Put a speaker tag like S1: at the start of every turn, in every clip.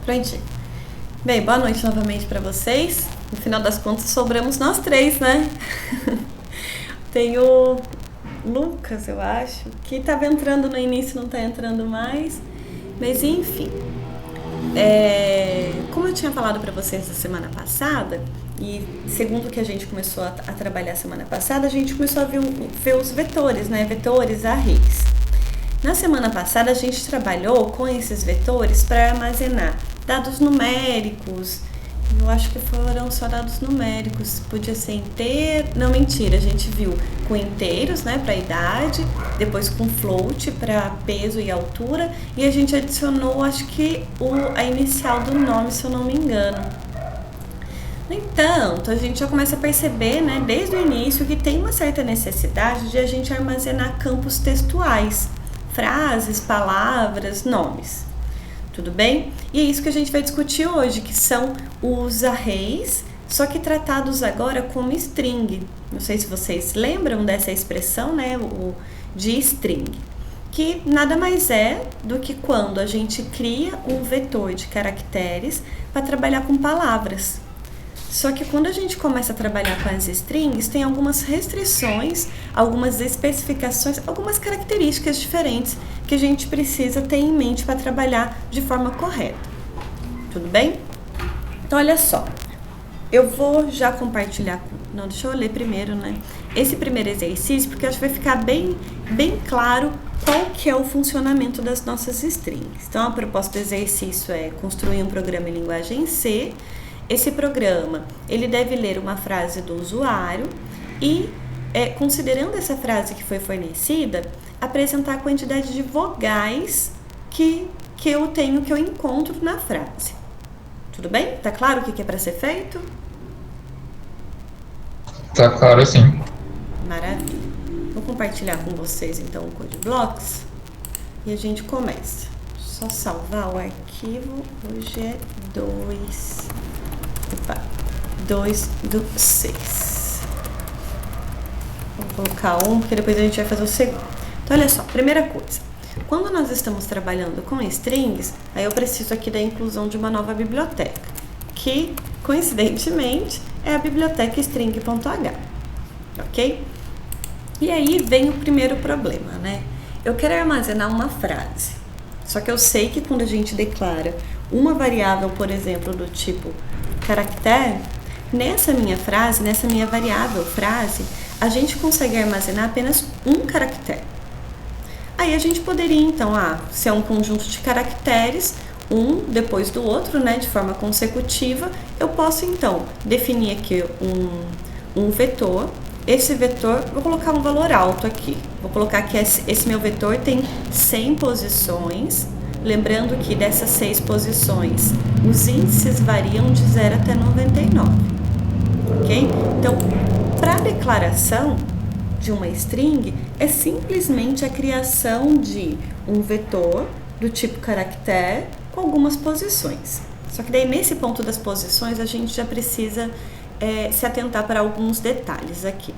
S1: Prontinho. Bem, boa noite novamente para vocês. No final das contas, sobramos nós três, né? Tem o Lucas, eu acho, que estava entrando no início, não está entrando mais. Mas enfim, como eu tinha falado para vocês na semana passada, e segundo o que a gente começou a trabalhar semana passada, a gente começou a ver os vetores, né? Vetores, arrays. Na semana passada, a gente trabalhou com esses vetores para armazenar dados numéricos. Eu acho que foram só dados numéricos, podia ser inteiro. Não, mentira, a gente viu com inteiros, né, para idade, depois com float para peso e altura, e a gente adicionou, acho que a inicial do nome, se eu não me engano. No entanto, a gente já começa a perceber, né, desde o início, que tem uma certa necessidade de a gente armazenar campos textuais, frases, palavras, nomes. Tudo bem? E é isso que a gente vai discutir hoje, que são os arrays, só que tratados agora como string. Não sei se vocês lembram dessa expressão, né, de string, que nada mais é do que quando a gente cria um vetor de caracteres para trabalhar com palavras. Só que quando a gente começa a trabalhar com as strings, tem algumas restrições, algumas especificações, algumas características diferentes que a gente precisa ter em mente para trabalhar de forma correta. Tudo bem? Então, olha só. Eu vou já compartilhar Não, deixa eu ler primeiro, né? Esse primeiro exercício, porque acho que vai ficar bem claro qual que é o funcionamento das nossas strings. Então, a proposta do exercício é construir um programa em linguagem C. Esse programa, ele deve ler uma frase do usuário e, considerando essa frase que foi fornecida, apresentar a quantidade de vogais que eu encontro na frase. Tudo bem? Tá claro o que é para ser feito?
S2: Tá claro, sim.
S1: Maravilha. Vou compartilhar com vocês, então, o Code Blocks e a gente começa. Só salvar o arquivo. Hoje é 2/6. Vou colocar um, porque depois a gente vai fazer o segundo. Então, olha só, primeira coisa. Quando nós estamos trabalhando com strings, aí eu preciso aqui da inclusão de uma nova biblioteca, que, coincidentemente, é a biblioteca string.h, ok? E aí vem o primeiro problema, né? Eu quero armazenar uma frase, só que eu sei que quando a gente declara uma variável, por exemplo, do tipo caractere, nessa minha variável frase, a gente consegue armazenar apenas um caractere. Aí a gente poderia, então, se é um conjunto de caracteres, um depois do outro, né, de forma consecutiva, eu posso, então, definir aqui um vetor. Esse vetor, vou colocar um valor alto aqui. Vou colocar que esse meu vetor tem 100 posições. Lembrando que dessas 6 posições, os índices variam de 0 até 99. Ok? Então, para a declaração de uma string, é simplesmente a criação de um vetor do tipo caractere com algumas posições. Só que daí, nesse ponto das posições, a gente já precisa se atentar para alguns detalhes aqui.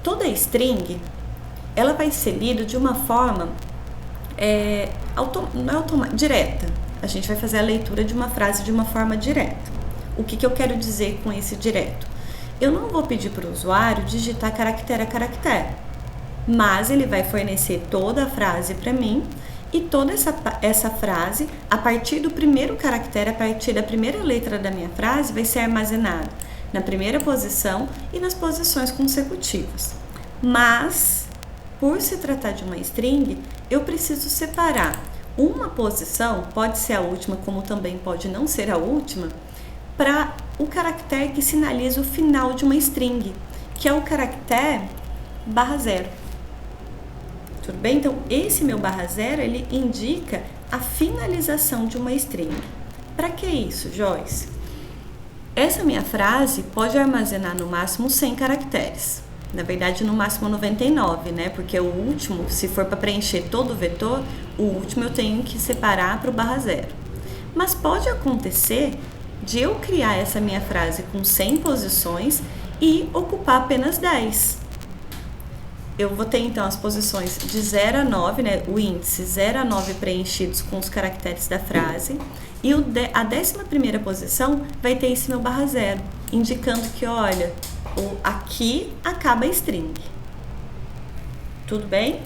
S1: Toda string, ela vai ser lida de uma forma direta. A gente vai fazer a leitura de uma frase de uma forma direta. O que eu quero dizer com esse direto? Eu não vou pedir para o usuário digitar caractere a caractere, mas ele vai fornecer toda a frase para mim e toda essa frase, a partir do primeiro caractere, a partir da primeira letra da minha frase, vai ser armazenada na primeira posição e nas posições consecutivas. Mas, por se tratar de uma string, eu preciso separar uma posição, pode ser a última, como também pode não ser a última, para o caractere que sinaliza o final de uma string, que é o caractere /0. Tudo bem? Então, esse meu /0, ele indica a finalização de uma string. Para que isso, Joyce? Essa minha frase pode armazenar no máximo 100 caracteres. Na verdade, no máximo 99, né? Porque o último, se for para preencher todo o vetor, o último eu tenho que separar para o /0. Mas pode acontecer de eu criar essa minha frase com 100 posições e ocupar apenas 10. eu vou ter então as posições de 0 a 9, né, o índice 0 a 9 preenchidos com os caracteres da frase, e a 11ª posição vai ter esse meu barra zero, indicando que, olha, aqui acaba a string. Tudo bem?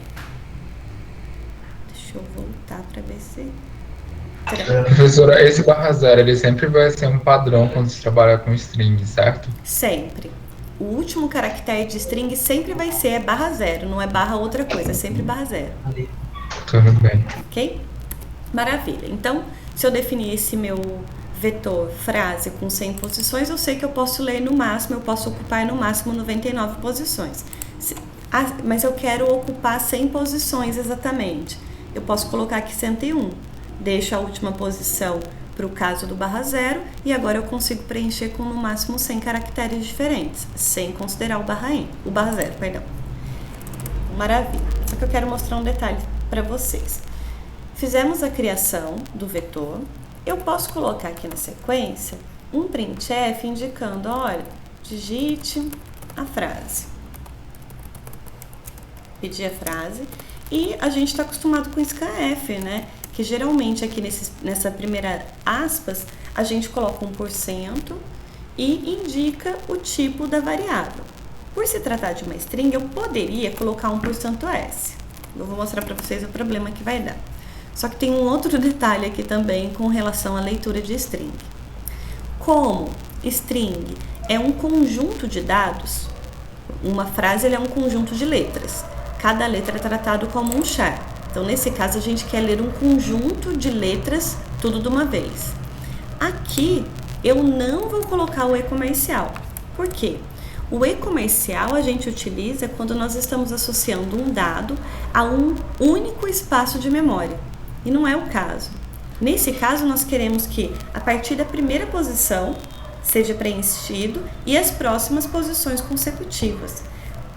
S1: Deixa eu voltar para ver se...
S2: Professora, esse barra zero, ele sempre vai ser um padrão quando se trabalha com string, certo?
S1: Sempre. O último caractere de string sempre vai ser barra zero, não é barra outra coisa, é sempre barra zero.
S2: Tudo bem.
S1: Ok? Maravilha. Então, se eu definir esse meu vetor frase com 100 posições, eu sei que eu posso ler no máximo, eu posso ocupar no máximo 99 posições. Mas eu quero ocupar 100 posições exatamente. Eu posso colocar aqui 101. Deixo a última posição para o caso do barra zero e agora eu consigo preencher com no máximo 100 caracteres diferentes, sem considerar o barra zero, perdão. Maravilha. Só que eu quero mostrar um detalhe para vocês. Fizemos a criação do vetor. Eu posso colocar aqui na sequência um printf indicando, olha, digite a frase. Pedir a frase. E a gente está acostumado com scanf, né? Que geralmente aqui nessa primeira aspas, a gente coloca 1% e indica o tipo da variável. Por se tratar de uma string, eu poderia colocar 1%s. Eu vou mostrar para vocês o problema que vai dar. Só que tem um outro detalhe aqui também com relação à leitura de string. Como string é um conjunto de dados, uma frase é um conjunto de letras. Cada letra é tratado como um char. Então, nesse caso, a gente quer ler um conjunto de letras, tudo de uma vez. Aqui, eu não vou colocar o e-comercial. Por quê? O e-comercial a gente utiliza quando nós estamos associando um dado a um único espaço de memória. E não é o caso. Nesse caso, nós queremos que, a partir da primeira posição, seja preenchido e as próximas posições consecutivas.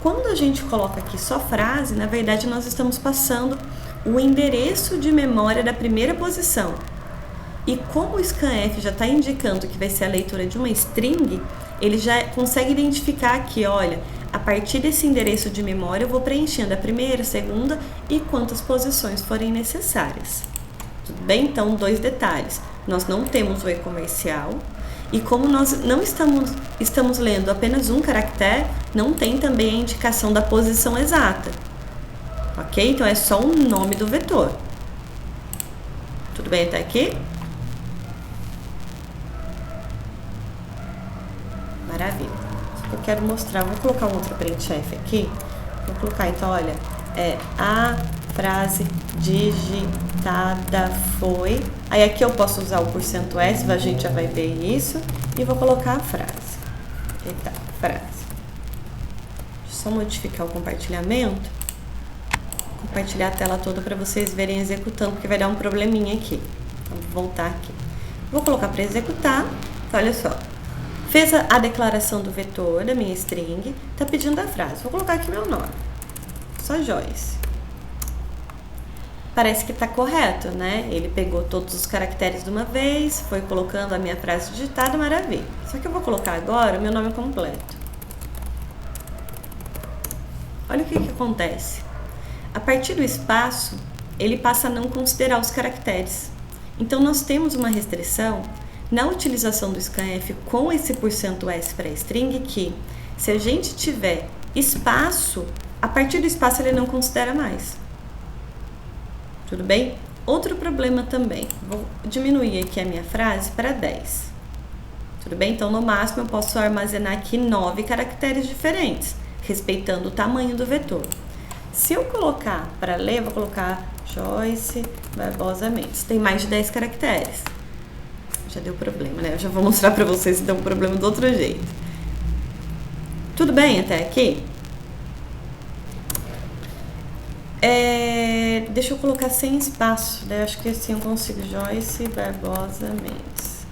S1: Quando a gente coloca aqui só frase, na verdade nós estamos passando o endereço de memória da primeira posição. E como o scanf já está indicando que vai ser a leitura de uma string, ele já consegue identificar aqui, olha, a partir desse endereço de memória eu vou preenchendo a primeira, a segunda e quantas posições forem necessárias. Tudo bem? Então, 2 detalhes. Nós não temos o e-comercial. E como nós não estamos lendo apenas um caractere, não tem também a indicação da posição exata. Ok? Então, é só o nome do vetor. Tudo bem até aqui? Maravilha. Só que eu quero mostrar, vou colocar um outro printf aqui. Vou colocar, então, olha, a frase digitada foi... Aí aqui eu posso usar o %s, a gente já vai ver isso. E vou colocar a frase. Eita, frase. Deixa eu só modificar o compartilhamento. Compartilhar a tela toda para vocês verem executando, porque vai dar um probleminha aqui. Então, vou voltar aqui. Vou colocar para executar. Então, olha só. Fez a declaração do vetor, da minha string. Tá pedindo a frase. Vou colocar aqui meu nome. Só Joyce. Parece que está correto, né? Ele pegou todos os caracteres de uma vez, foi colocando a minha frase digitada, maravilha. Só que eu vou colocar agora o meu nome completo. Olha o que acontece. A partir do espaço, ele passa a não considerar os caracteres. Então, nós temos uma restrição na utilização do scanf com esse %s para string que, se a gente tiver espaço, a partir do espaço ele não considera mais. Tudo bem? Outro problema também. Vou diminuir aqui a minha frase para 10. Tudo bem? Então, no máximo, eu posso armazenar aqui 9 caracteres diferentes, respeitando o tamanho do vetor. Se eu colocar para ler, eu vou colocar Joyce Barbosa Mendes. Tem mais de 10 caracteres. Já deu problema, né? Eu já vou mostrar para vocês se deu um problema do outro jeito. Tudo bem até aqui? Deixa eu colocar sem espaço, né? Acho que assim eu consigo. Joyce Barbosa Mendes.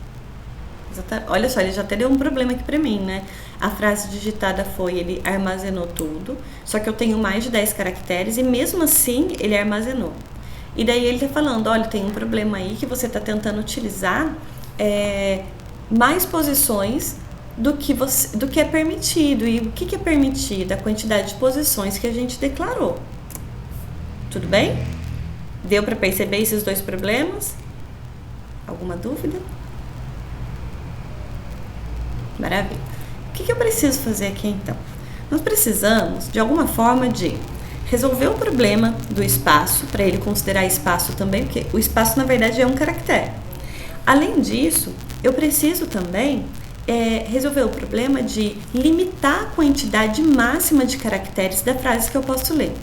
S1: Olha só, ele já até deu um problema aqui pra mim, né? A frase digitada foi, ele armazenou tudo, só que eu tenho mais de 10 caracteres e mesmo assim ele armazenou. E daí ele tá falando, olha, tem um problema aí que você tá tentando utilizar mais posições do que é permitido. E o que é permitido? A quantidade de posições que a gente declarou. Tudo bem? Deu para perceber esses dois problemas? Alguma dúvida? Maravilha. O que eu preciso fazer aqui então? Nós precisamos, de alguma forma, de resolver o problema do espaço, para ele considerar espaço também, porque o espaço, na verdade, é um caractere. Além disso, eu preciso também resolver o problema de limitar a quantidade máxima de caracteres da frase que eu posso ler.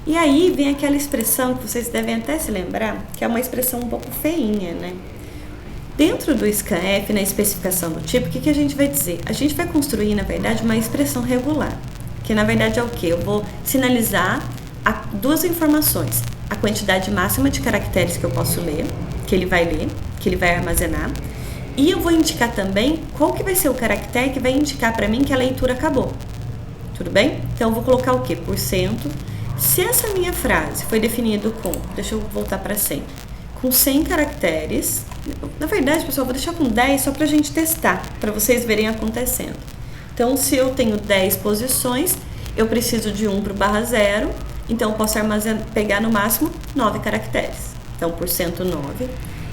S1: E aí vem aquela expressão que vocês devem até se lembrar, que é uma expressão um pouco feinha, né? Dentro do scanf, na especificação do tipo, o que a gente vai dizer? A gente vai construir, na verdade, uma expressão regular, que na verdade é o quê? Eu vou sinalizar duas informações: a quantidade máxima de caracteres que eu posso ler, que ele vai armazenar, e eu vou indicar também qual que vai ser o caractere que vai indicar para mim que a leitura acabou. Tudo bem? Então eu vou colocar o quê? Porcento. Se essa minha frase foi definida com, deixa eu voltar para 100, com 100 caracteres, na verdade, pessoal, eu vou deixar com 10 só para a gente testar, para vocês verem acontecendo. Então, se eu tenho 10 posições, eu preciso de 1 para o /0, então eu posso pegar no máximo 9 caracteres. Então, porcento 9.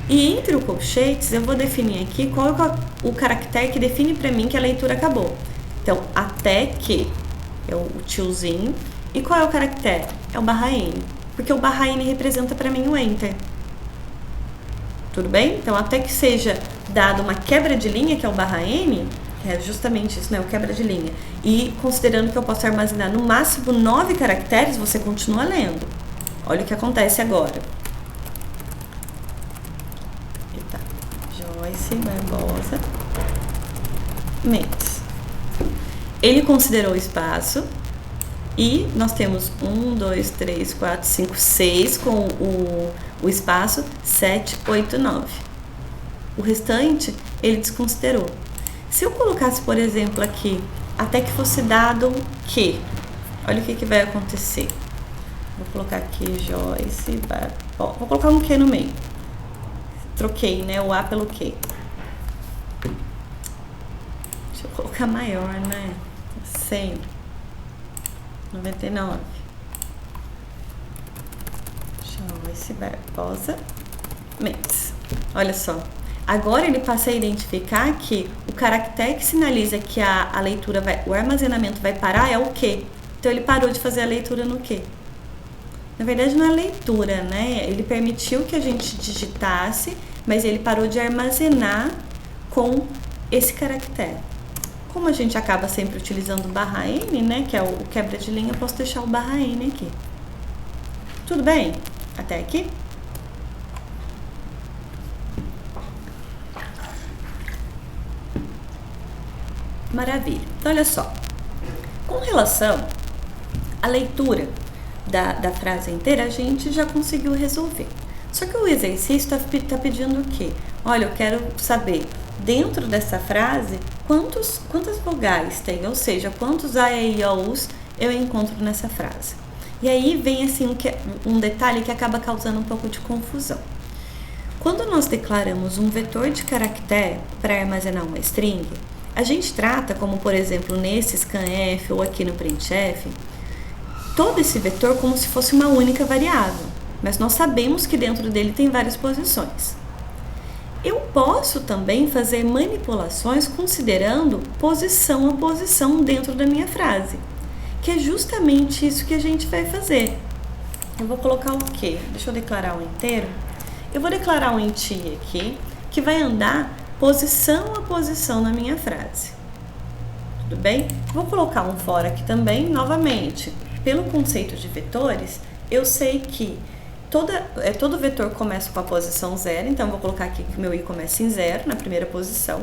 S1: E entre o colchetes, eu vou definir aqui qual é o caractere que define para mim que a leitura acabou. Então, até que é o tiozinho. E qual é o caractere? É o /n, porque o /n representa para mim o enter. Tudo bem? Então, até que seja dado uma quebra de linha, que é o /n, que é justamente isso, né? O quebra de linha. E considerando que eu posso armazenar no máximo 9 caracteres, você continua lendo. Olha o que acontece agora. Eita. Joyce Barbosa Mendes. Ele considerou o espaço. E nós temos 1, 2, 3, 4, 5, 6 com o espaço 7, 8, 9. O restante ele desconsiderou. Se eu colocasse, por exemplo, aqui, até que fosse dado que, olha o que vai acontecer. Vou colocar aqui Joyce, vou colocar um que no meio. Troquei, né, o A pelo que. Deixa eu colocar maior, né? 100. 99. Joyce Barbosa Mendes. Olha só. Agora ele passa a identificar que o caractere que sinaliza que a leitura o armazenamento vai parar é o que. Então ele parou de fazer a leitura no que. Na verdade não é leitura, né? Ele permitiu que a gente digitasse, mas ele parou de armazenar com esse caractere. Como a gente acaba sempre utilizando o /n, né, que é o quebra de linha, eu posso deixar o /n aqui. Tudo bem? Até aqui? Maravilha. Então, olha só. Com relação à leitura da frase inteira, a gente já conseguiu resolver. Só que o exercício está pedindo o quê? Olha, eu quero saber, dentro dessa frase, quantas vogais tem, ou seja, quantos A, E, I, O, U's eu encontro nessa frase. E aí vem assim um detalhe que acaba causando um pouco de confusão. Quando nós declaramos um vetor de caractere para armazenar uma string, a gente trata, como por exemplo nesse scanf ou aqui no printf, todo esse vetor como se fosse uma única variável, mas nós sabemos que dentro dele tem várias posições. Eu posso também fazer manipulações considerando posição a posição dentro da minha frase, que é justamente isso que a gente vai fazer. Eu vou colocar o quê? Deixa eu declarar um inteiro. Eu vou declarar um int aqui, que vai andar posição a posição na minha frase. Tudo bem? Vou colocar um for aqui também, novamente. Pelo conceito de vetores, eu sei que todo vetor começa com a posição 0, então eu vou colocar aqui que o meu i começa em 0, na primeira posição.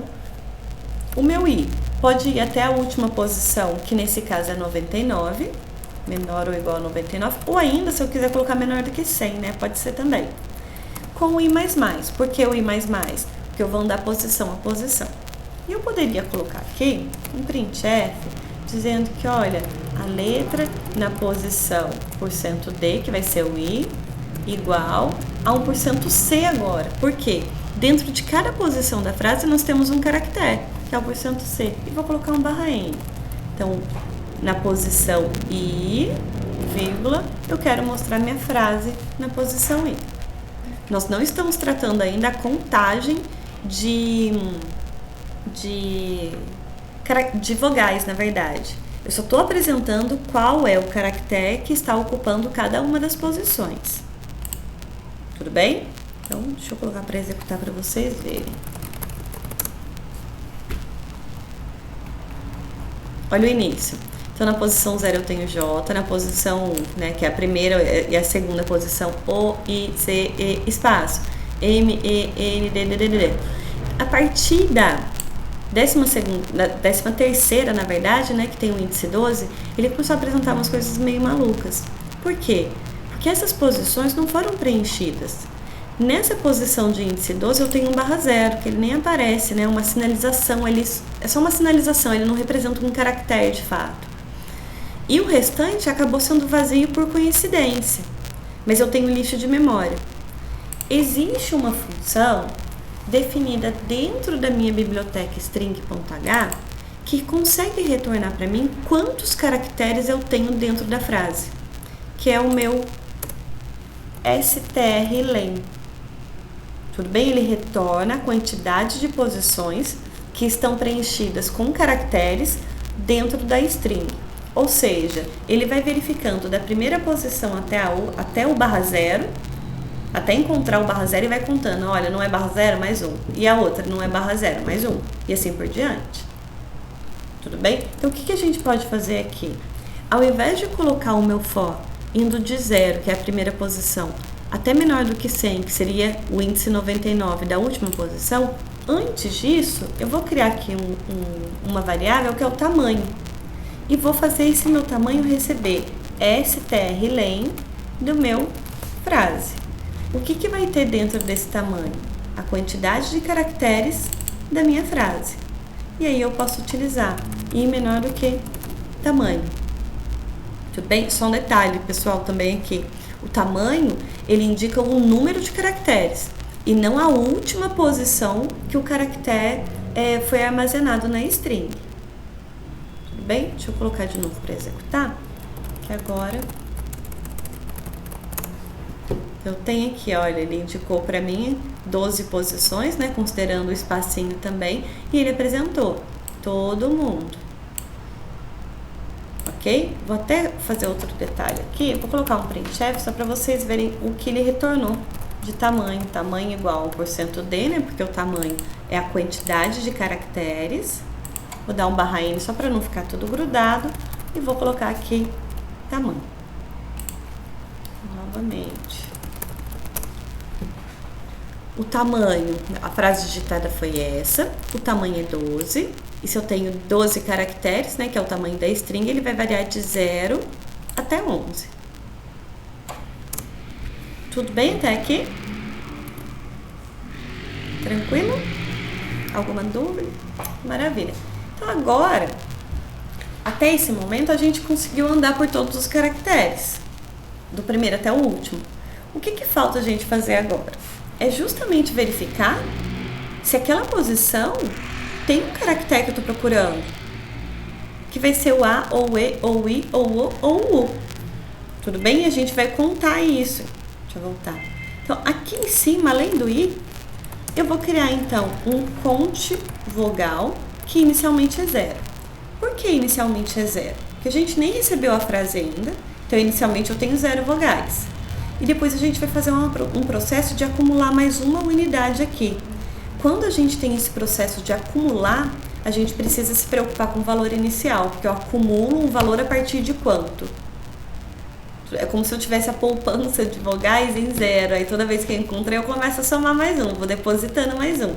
S1: O meu i pode ir até a última posição, que nesse caso é 99, menor ou igual a 99, ou ainda, se eu quiser colocar menor do que 100, né, pode ser também. Com o i++, por que o i++? Porque eu vou andar posição a posição. E eu poderia colocar aqui um printf, dizendo que, olha, a letra na posição %d, que vai ser o i, igual a 1% C agora. Por quê? Dentro de cada posição da frase nós temos um caractere, que que é o porcento C, e vou colocar um barra N. Então, na posição I, vírgula, eu quero mostrar minha frase na posição I. Nós não estamos tratando ainda a contagem de vogais, na verdade. Eu só estou apresentando qual é o caractere que está ocupando cada uma das posições. Tudo bem? Então, deixa eu colocar para executar para vocês verem. Olha o início. Então, na posição 0 eu tenho J, na posição 1, né, que é a primeira e a segunda posição, O, I, C, E, espaço, M, E, N, D, D, D, D. A partir da 13ª, na verdade, né, que tem o índice 12, ele começou a apresentar umas coisas meio malucas. Por quê? Porque essas posições não foram preenchidas. Nessa posição de índice 12 eu tenho um barra 0, que ele nem aparece, né, uma sinalização, é só uma sinalização, ele não representa um caractere de fato. E o restante acabou sendo vazio por coincidência, mas eu tenho lixo de memória. Existe uma função definida dentro da minha biblioteca string.h que consegue retornar para mim quantos caracteres eu tenho dentro da frase, que é o meu strlen. Tudo bem? Ele retorna a quantidade de posições que estão preenchidas com caracteres dentro da string. Ou seja, ele vai verificando da primeira posição até o barra 0, até encontrar o barra 0 e vai contando, olha, não é barra 0, mais um. E a outra, não é barra 0, mais um. E assim por diante. Tudo bem? Então, o que a gente pode fazer aqui? Ao invés de colocar o meu for indo de 0, que é a primeira posição, até menor do que 100, que seria o índice 99 da última posição, antes disso, eu vou criar aqui uma variável que é o tamanho. E vou fazer esse meu tamanho receber strlen do meu frase. O que vai ter dentro desse tamanho? A quantidade de caracteres da minha frase. E aí eu posso utilizar i menor do que tamanho. Tudo bem? Só um detalhe, pessoal, também aqui. O tamanho, ele indica o número de caracteres e não a última posição que o caractere foi armazenado na string. Tudo bem? Deixa eu colocar de novo para executar, que agora eu tenho aqui, olha, ele indicou para mim 12 posições, né, considerando o espacinho também, e ele apresentou todo mundo. Ok? Vou até fazer outro detalhe aqui, vou colocar um printf só para vocês verem o que ele retornou de tamanho. Tamanho igual ao %d, né, porque o tamanho é a quantidade de caracteres. Vou dar um barra n só para não ficar tudo grudado e vou colocar aqui tamanho. Novamente. O tamanho, a frase digitada foi essa, o tamanho é 12, e se eu tenho 12 caracteres, né, que é o tamanho da string, ele vai variar de 0 até 11. Tudo bem até aqui? Tranquilo? Alguma dúvida? Maravilha. Então agora, até esse momento, a gente conseguiu andar por todos os caracteres, do primeiro até o último. O que falta a gente fazer agora? É justamente verificar se aquela posição tem um caractere que eu estou procurando, que vai ser o A, ou o E, ou o I, ou o O, ou o U. Tudo bem? E a gente vai contar isso. Deixa eu voltar. Então, aqui em cima, além do I, eu vou criar, então, um conte vogal que inicialmente é 0. Por que inicialmente é 0? Porque a gente nem recebeu a frase ainda, então, inicialmente eu tenho 0 vogais. E depois a gente vai fazer um processo de acumular mais uma unidade aqui. Quando a gente tem esse processo de acumular, a gente precisa se preocupar com o valor inicial, porque eu acumulo um valor a partir de quanto? É como se eu tivesse a poupança de vogais em 0. Aí toda vez que eu encontrei, eu começo a somar mais um, vou depositando mais um.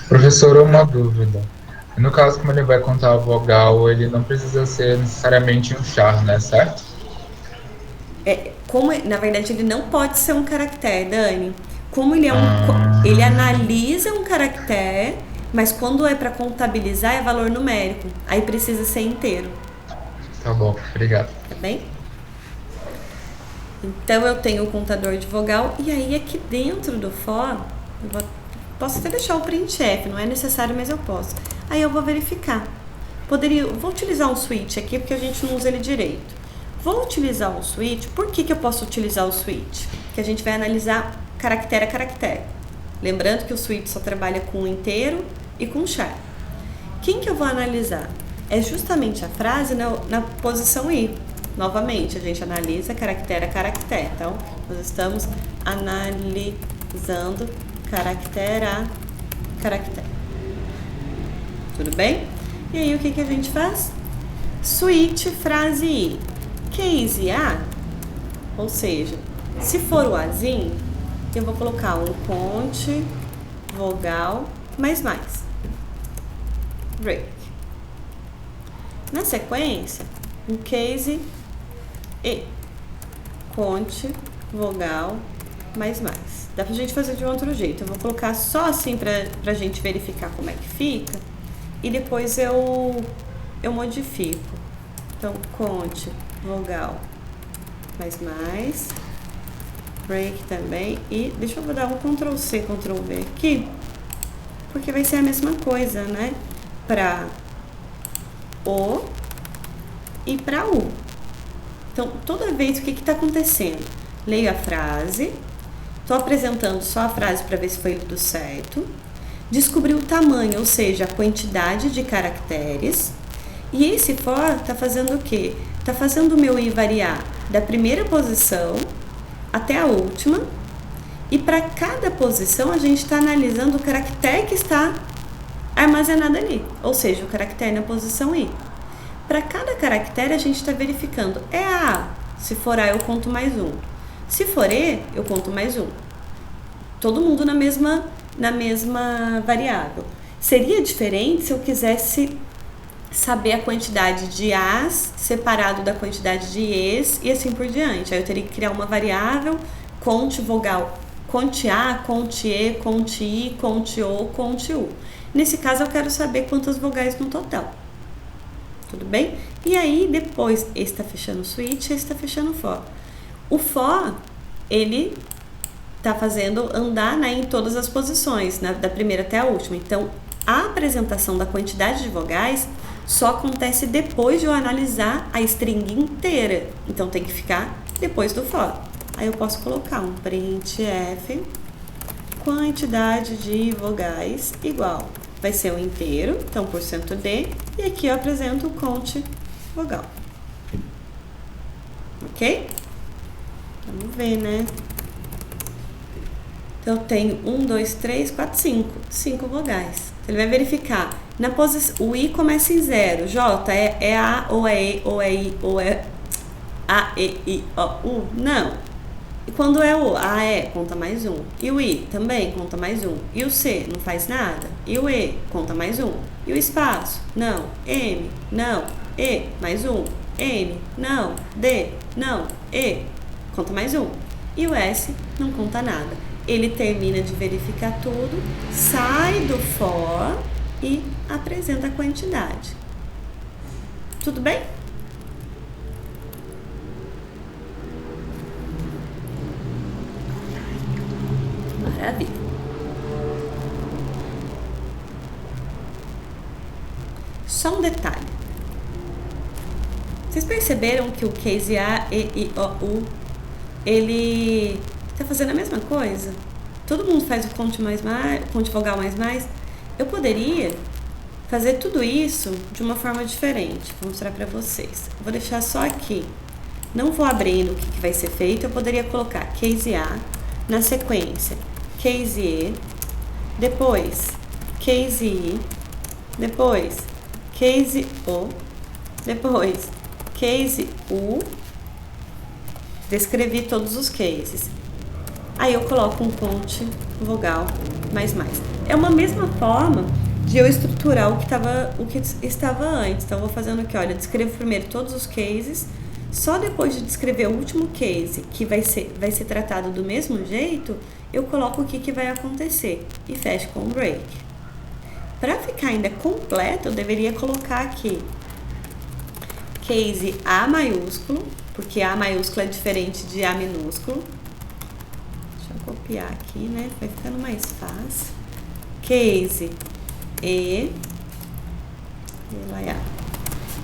S2: Professor, uma dúvida. No caso, como ele vai contar a vogal, ele não precisa ser necessariamente um char, né? Certo?
S1: Na verdade, ele não pode ser um caractere, Dani. Como ele ele analisa um caractere, mas quando é para contabilizar é valor numérico. Aí precisa ser inteiro.
S2: Tá bom, obrigado.
S1: Tá bem? Então eu tenho o contador de vogal e aí aqui dentro do for, eu vou Posso até deixar o printf, não é necessário, mas eu posso. Aí eu vou verificar. Vou utilizar um switch aqui, porque a gente não usa ele direito. Vou utilizar um switch. Por que eu posso utilizar o switch? Que a gente vai analisar caractere a caractere. Lembrando que o switch só trabalha com inteiro e com char. Quem que eu vou analisar? É justamente a frase na posição i. Novamente, a gente analisa caractere a caractere. Então, nós estamos analisando caractere a caractere. Tudo bem? E aí, o que a gente faz? Switch frase i. Case a, ou seja, se for o azinho, eu vou colocar um conte, vogal, mais. Break. Na sequência, um case e. Conte, vogal, mais. Dá pra gente fazer de um outro jeito. Eu vou colocar só assim pra gente verificar como é que fica. E depois eu modifico. Então, conte, vogal, mais. Break também. E deixa eu dar um Ctrl+C, Ctrl+V aqui. Porque vai ser a mesma coisa, né? Pra O e pra U. Então, toda vez, o que está acontecendo? Leio a frase, estou apresentando só a frase para ver se foi tudo certo, descobri o tamanho, ou seja, a quantidade de caracteres, e esse for está fazendo o quê? Está fazendo o meu i variar da primeira posição até a última, e para cada posição a gente está analisando o caractere que está armazenado ali, ou seja, o caractere na posição i. Para cada caractere, a gente está verificando. É A. Se for A, eu conto mais um. Se for E, eu conto mais um. Todo mundo na mesma variável. Seria diferente se eu quisesse saber a quantidade de As separado da quantidade de Es e assim por diante. Aí eu teria que criar uma variável, conte vogal, conte A, conte E, conte I, conte O, conte U. Nesse caso, eu quero saber quantas vogais no total. Tudo bem? E aí, depois, esse está fechando o switch, esse está fechando o for. O for, ele está fazendo andar, né, em todas as posições, da primeira até a última. Então, a apresentação da quantidade de vogais só acontece depois de eu analisar a string inteira. Então, tem que ficar depois do for. Aí, eu posso colocar um printf, quantidade de vogais igual. Vai ser o inteiro, então %d, e aqui eu apresento o conte vogal. Ok? Vamos ver, né? Então, eu tenho 1, 2, 3, 4, 5. 5 vogais. Ele vai verificar. Na posição, o i começa em 0. J é A, ou é E, ou é I, ou é A, E, I, O, U? Não. E quando é o A, E, conta mais um. E o I também conta mais um. E o C não faz nada. E o E conta mais um. E o espaço? Não. M? Não. E, mais um. N? Não. D? Não. E, conta mais um. E o S não conta nada. Ele termina de verificar tudo, sai do for e apresenta a quantidade. Tudo bem? Maravilha. Só um detalhe. Vocês perceberam que o case A, E, I, O, U, ele está fazendo a mesma coisa? Todo mundo faz o conte vogal mais. Eu poderia fazer tudo isso de uma forma diferente. Vou mostrar para vocês. Vou deixar só aqui. Não vou abrindo o que vai ser feito. Eu poderia colocar case A, na sequência case E, depois case I, depois case O, depois case U, descrevi todos os cases. Aí eu coloco um conte vogal mais. É uma mesma forma de eu estruturar o que estava antes. Então, eu vou fazendo aqui, olha, descrevo primeiro todos os cases, só depois de descrever o último case, que vai ser tratado do mesmo jeito, eu coloco o que vai acontecer e fecho com um break. Para ficar ainda completo, eu deveria colocar aqui case A maiúsculo, porque A maiúsculo é diferente de A minúsculo. Deixa eu copiar aqui, né? Vai ficando mais fácil. case,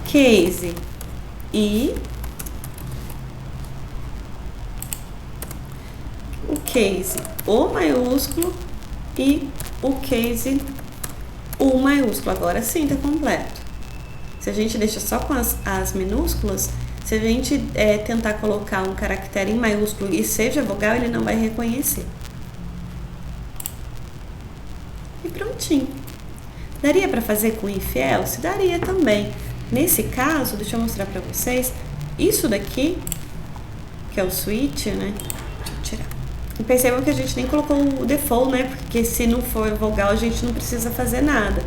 S1: case, e o case O maiúsculo e o case U maiúsculo. Agora sim tá completo. Se a gente deixa só com as minúsculas, se a gente tentar colocar um caractere em maiúsculo e seja vogal, ele não vai reconhecer. E prontinho. Daria para fazer com if else? Daria também. Nesse caso, deixa eu mostrar para vocês, isso daqui, que é o switch, né? Deixa eu tirar. E percebam que a gente nem colocou o default, né? Porque se não for vogal, a gente não precisa fazer nada.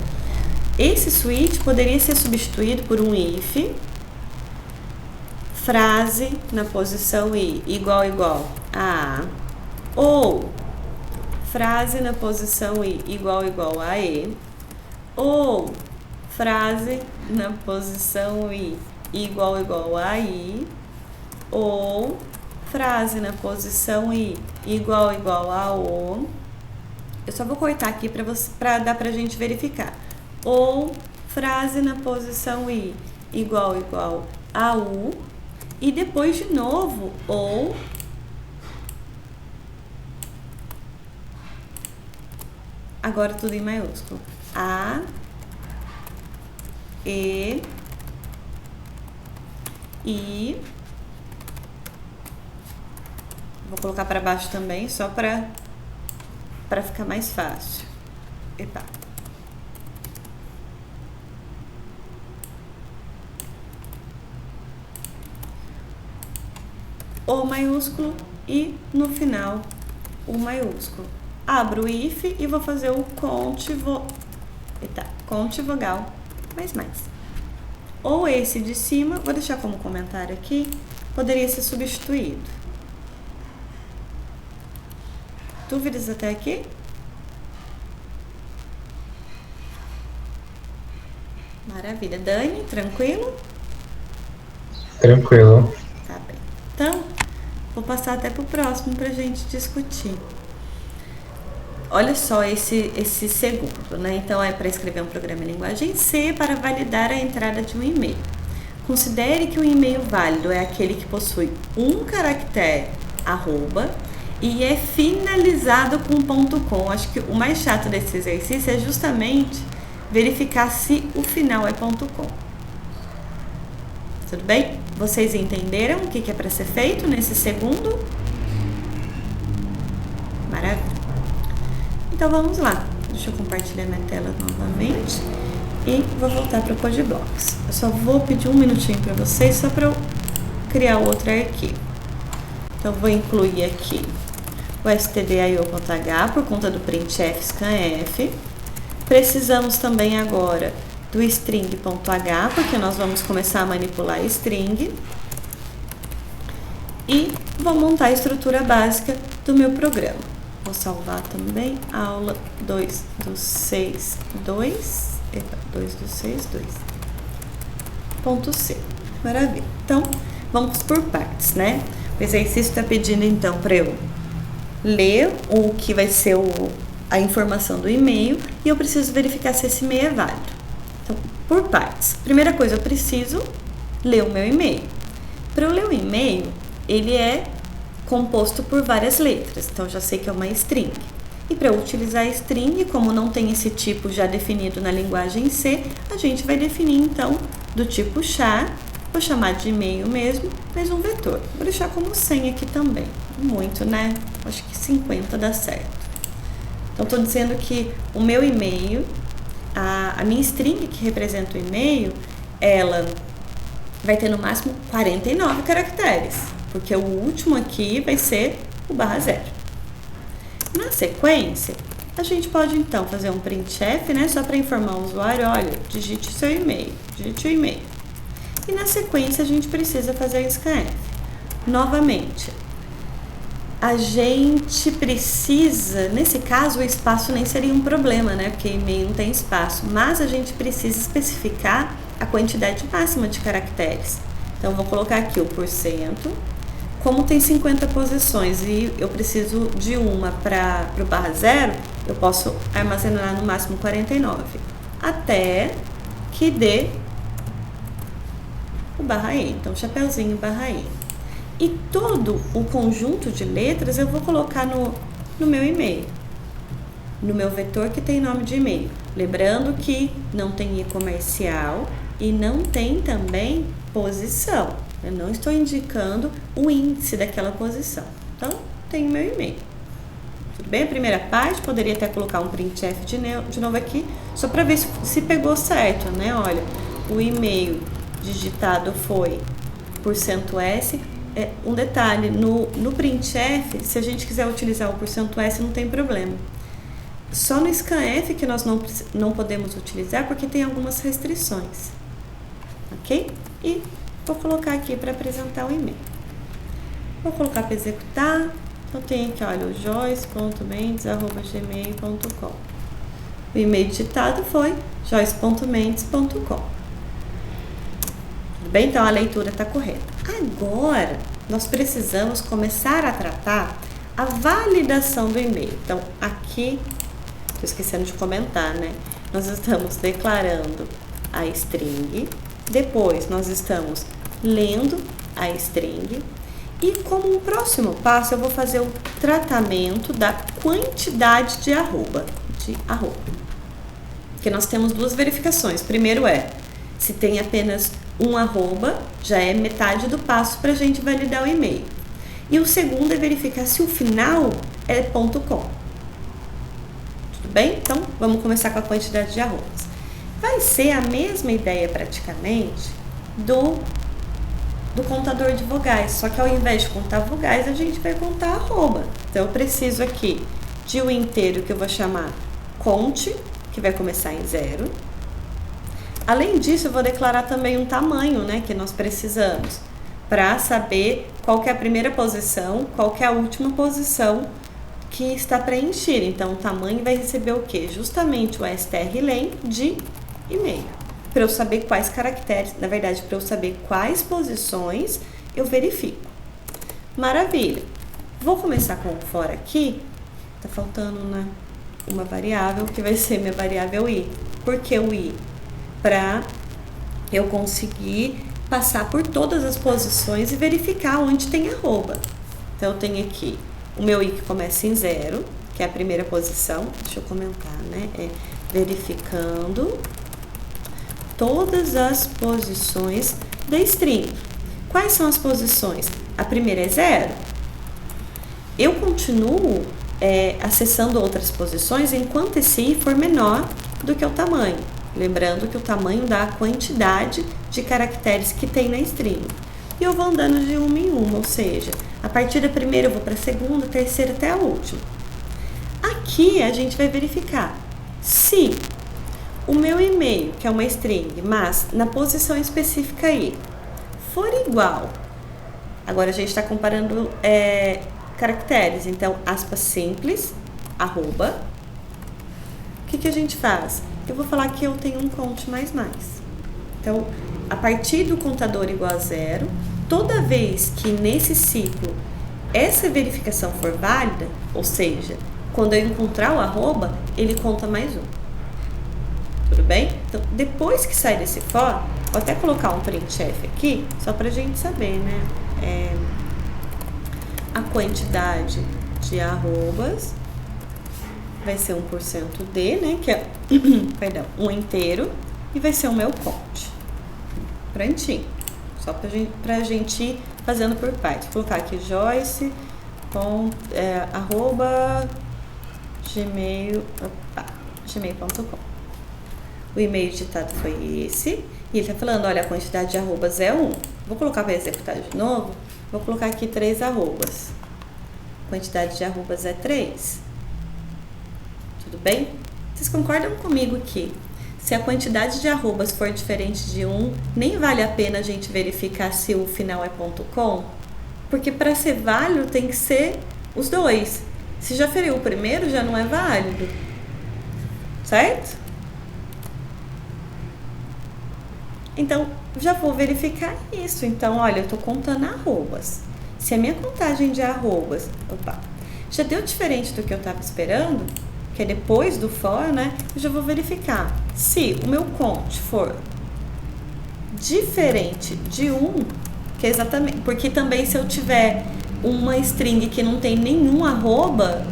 S1: Esse switch poderia ser substituído por um if, frase na posição i, igual a, ou frase na posição i, igual a e, ou frase na posição i, igual a i, ou frase na posição i, igual a o. Eu só vou cortar aqui para dar pra gente verificar. Ou frase na posição i, igual a u, e depois de novo, ou agora tudo em maiúsculo. A, e, I. Vou colocar para baixo também, só para ficar mais fácil. Epa. O maiúsculo e no final o maiúsculo. Abro o if e vou fazer o conte vogal mais. Ou esse de cima, vou deixar como comentário aqui, poderia ser substituído. Dúvidas até aqui? Maravilha. Dani, tranquilo?
S2: Tranquilo.
S1: Tá bem. Então, vou passar até pro próximo pra gente discutir. Olha só esse segundo, né? Então, é para escrever um programa em linguagem C para validar a entrada de um e-mail. Considere que o e-mail válido é aquele que possui um caractere arroba e é finalizado com .com. Acho que o mais chato desse exercício é justamente verificar se o final é .com. Tudo bem? Vocês entenderam o que é para ser feito nesse segundo? Maravilha. Então vamos lá. Deixa eu compartilhar minha tela novamente e vou voltar para o Codeblocks. Eu só vou pedir um minutinho para vocês só para eu criar outro arquivo. Então vou incluir aqui o stdio.h por conta do printf scanf. Precisamos também agora do string.h, porque nós vamos começar a manipular string. E vou montar a estrutura básica do meu programa. Vou salvar também a aula 2 do 6, 2. Epa, 2 do 6, 2. Ponto C. Maravilha. Então, vamos por partes, né? O exercício está pedindo, então, para eu ler o que vai ser a informação do e-mail e eu preciso verificar se esse e-mail é válido. Então, por partes. Primeira coisa, eu preciso ler o meu e-mail. Para eu ler o e-mail, ele é composto por várias letras, então já sei que é uma string. E para eu utilizar a string, como não tem esse tipo já definido na linguagem C, a gente vai definir então do tipo char, vou chamar de e-mail mesmo, mas um vetor. Vou deixar como 100 aqui também. Muito, né? Acho que 50 dá certo. Então, estou dizendo que o meu e-mail, a minha string que representa o e-mail, ela vai ter no máximo 49 caracteres, porque o último aqui vai ser o /0. Na sequência, a gente pode então fazer um printf, né, só para informar o usuário, olha, digite seu e-mail, digite o e-mail. E na sequência a gente precisa fazer o scanf. Novamente, a gente precisa, nesse caso o espaço nem seria um problema, né, porque e-mail não tem espaço, mas a gente precisa especificar a quantidade máxima de caracteres. Então, vou colocar aqui o %. Como tem 50 posições e eu preciso de uma para o /0, Eu posso armazenar no máximo 49, até que dê o /e. Então, chapeuzinho /e. E todo o conjunto de letras eu vou colocar no meu e-mail, no meu vetor que tem nome de e-mail. Lembrando que não tem e-comercial e não tem também posição. Eu não estou indicando o índice daquela posição. Então, tem o meu e-mail. Tudo bem? A primeira parte, poderia até colocar um printf de novo aqui, só para ver se pegou certo, né? Olha, o e-mail digitado foi %S. Um detalhe, no printf, se a gente quiser utilizar o %S, não tem problema. Só no scanf que nós não podemos utilizar, porque tem algumas restrições. Ok? E vou colocar aqui para apresentar o e-mail. Vou colocar para executar. Eu tenho aqui, olha, o joyce.mendes@gmail.com. O e-mail digitado foi joyce.mendes.com. Tudo bem? Então, a leitura está correta. Agora, nós precisamos começar a tratar a validação do e-mail. Então, aqui, estou esquecendo de comentar, né? Nós estamos declarando a string, depois nós estamos lendo a string, e como um próximo passo, eu vou fazer o tratamento da quantidade de arroba. Porque nós temos duas verificações. Primeiro se tem apenas um arroba, já é metade do passo para a gente validar o e-mail. E o segundo é verificar se o final é .com. Tudo bem? Então, vamos começar com a quantidade de arrobas. Vai ser a mesma ideia praticamente do contador de vogais, só que ao invés de contar vogais, a gente vai contar arroba. Então, eu preciso aqui de um inteiro que eu vou chamar conte, que vai começar em 0. Além disso, eu vou declarar também um tamanho, né, que nós precisamos, para saber qual que é a primeira posição, qual que é a última posição que está preenchida. Então, o tamanho vai receber o quê? Justamente o strlen de e-mail. Para eu saber quais caracteres, na verdade, para eu saber quais posições eu verifico. Maravilha. Vou começar com o for aqui. Tá faltando, né, uma variável que vai ser minha variável i. Por que o i? Para eu conseguir passar por todas as posições e verificar onde tem arroba. Então, eu tenho aqui o meu i que começa em 0, que é a primeira posição. Deixa eu comentar, né? Verificando todas as posições da string. Quais são as posições? A primeira é 0. Eu continuo acessando outras posições enquanto esse i for menor do que o tamanho. Lembrando que o tamanho dá a quantidade de caracteres que tem na string. E eu vou andando de uma em uma, ou seja, a partir da primeira eu vou para a segunda, terceira até a última. Aqui a gente vai verificar se o meu e-mail, que é uma string, mas na posição específica aí, for igual. Agora a gente está comparando caracteres, então aspas simples, arroba. O que a gente faz? Eu vou falar que eu tenho um conte mais. Então, a partir do contador igual a 0, toda vez que nesse ciclo essa verificação for válida, ou seja, quando eu encontrar o arroba, ele conta mais um. Tudo bem? Então, depois que sai desse for, vou até colocar um printf aqui, só pra gente saber, né? A quantidade de arrobas vai ser 1%d, né? Que é, um inteiro, e vai ser o meu conte. Prontinho. Só pra gente ir fazendo por parte. Vou colocar aqui joyce gmail.com. O e-mail digitado foi esse. E ele tá falando, olha, a quantidade de arrobas é 1. Vou colocar para executar de novo. Vou colocar aqui 3 arrobas. A quantidade de arrobas é 3. Tudo bem? Vocês concordam comigo que se a quantidade de arrobas for diferente de 1, nem vale a pena a gente verificar se o final é .com? Porque para ser válido tem que ser os dois. Se já feriu o primeiro, já não é válido. Certo? Então, já vou verificar isso. Então, olha, eu estou contando arrobas. Se a minha contagem de arrobas, já deu diferente do que eu estava esperando, o que é depois do for, né? Eu já vou verificar. Se o meu conte for diferente de 1, que é exatamente... Porque também se eu tiver uma string que não tem nenhum arroba,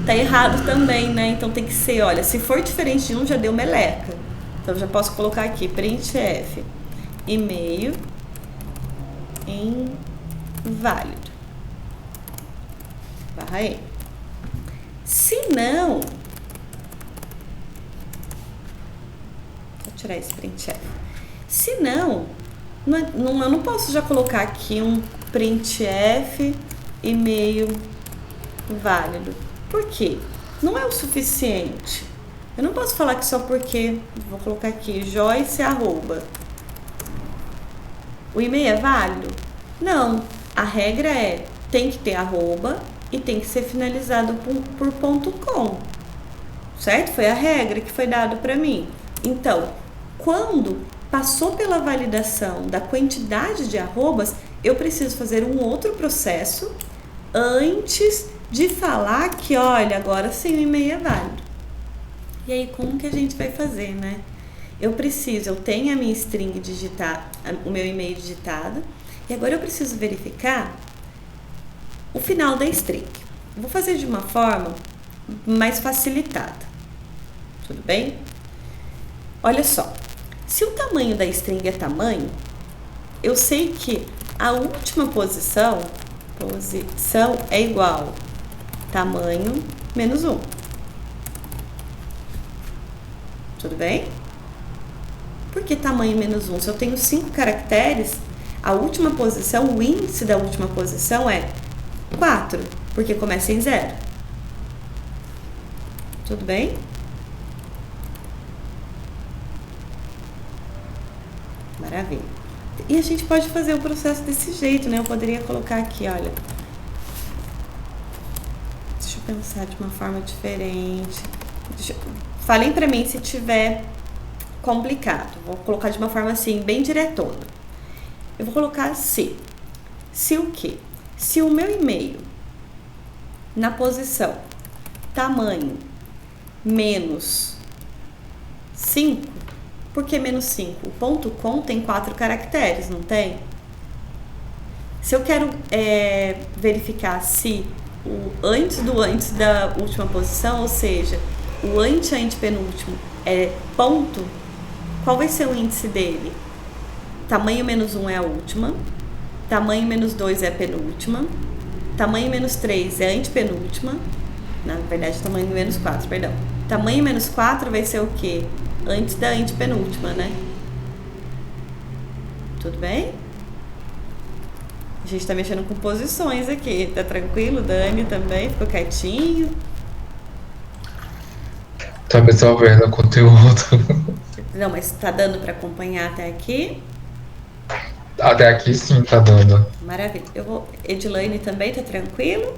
S1: tá errado também, né? Então tem que ser, olha, se for diferente de 1, já deu meleca. Então eu já posso colocar aqui, printf, e-mail inválido. Barra E. Se não... Vou tirar esse printf. Se não, eu não posso já colocar aqui um printf e-mail válido. Por quê? Não é o suficiente. Eu não posso falar que só porque... Vou colocar aqui, Joyce arroba. O e-mail é válido? Não. A regra é, tem que ter arroba e tem que ser finalizado por .com. Certo? Foi a regra que foi dada para mim. Então, quando passou pela validação da quantidade de arrobas, eu preciso fazer um outro processo antes de falar que, olha, agora sim o e-mail é válido. E aí, como que a gente vai fazer, né? Eu tenho a minha string digitada, o meu e-mail digitado, e agora eu preciso verificar o final da string. Vou fazer de uma forma mais facilitada. Tudo bem? Olha só. Se o tamanho da string é tamanho, eu sei que a última posição é igual tamanho menos 1. Tudo bem? Por que tamanho menos 1? Se eu tenho 5 caracteres, a última posição, o índice da última posição é 4, porque começa em 0. Tudo bem? Maravilha. E a gente pode fazer o processo desse jeito, né? Eu poderia colocar aqui, olha. Deixa eu pensar de uma forma diferente. Falem pra mim se tiver complicado. Vou colocar de uma forma assim, bem diretona. Eu vou colocar se. Se o quê? Se o meu e-mail na posição tamanho menos 5, por que menos 5? O ponto .com tem 4 caracteres, não tem? Se eu quero verificar se o antes da última posição, ou seja, o antepenúltimo é ponto, qual vai ser o índice dele? Tamanho menos 1 é a última, tamanho menos 2 é a penúltima, tamanho menos 3 é a antepenúltima, na verdade tamanho menos 4, perdão. Tamanho menos 4 vai ser o quê? Antes da antepenúltima, né? Tudo bem? A gente tá mexendo com posições aqui, tá tranquilo? Dani também, ficou quietinho?
S2: Tá absorvendo o conteúdo.
S1: Não, mas tá dando para acompanhar até aqui?
S2: Até aqui sim, tá dando.
S1: Maravilha. Edilane também, tá tranquilo?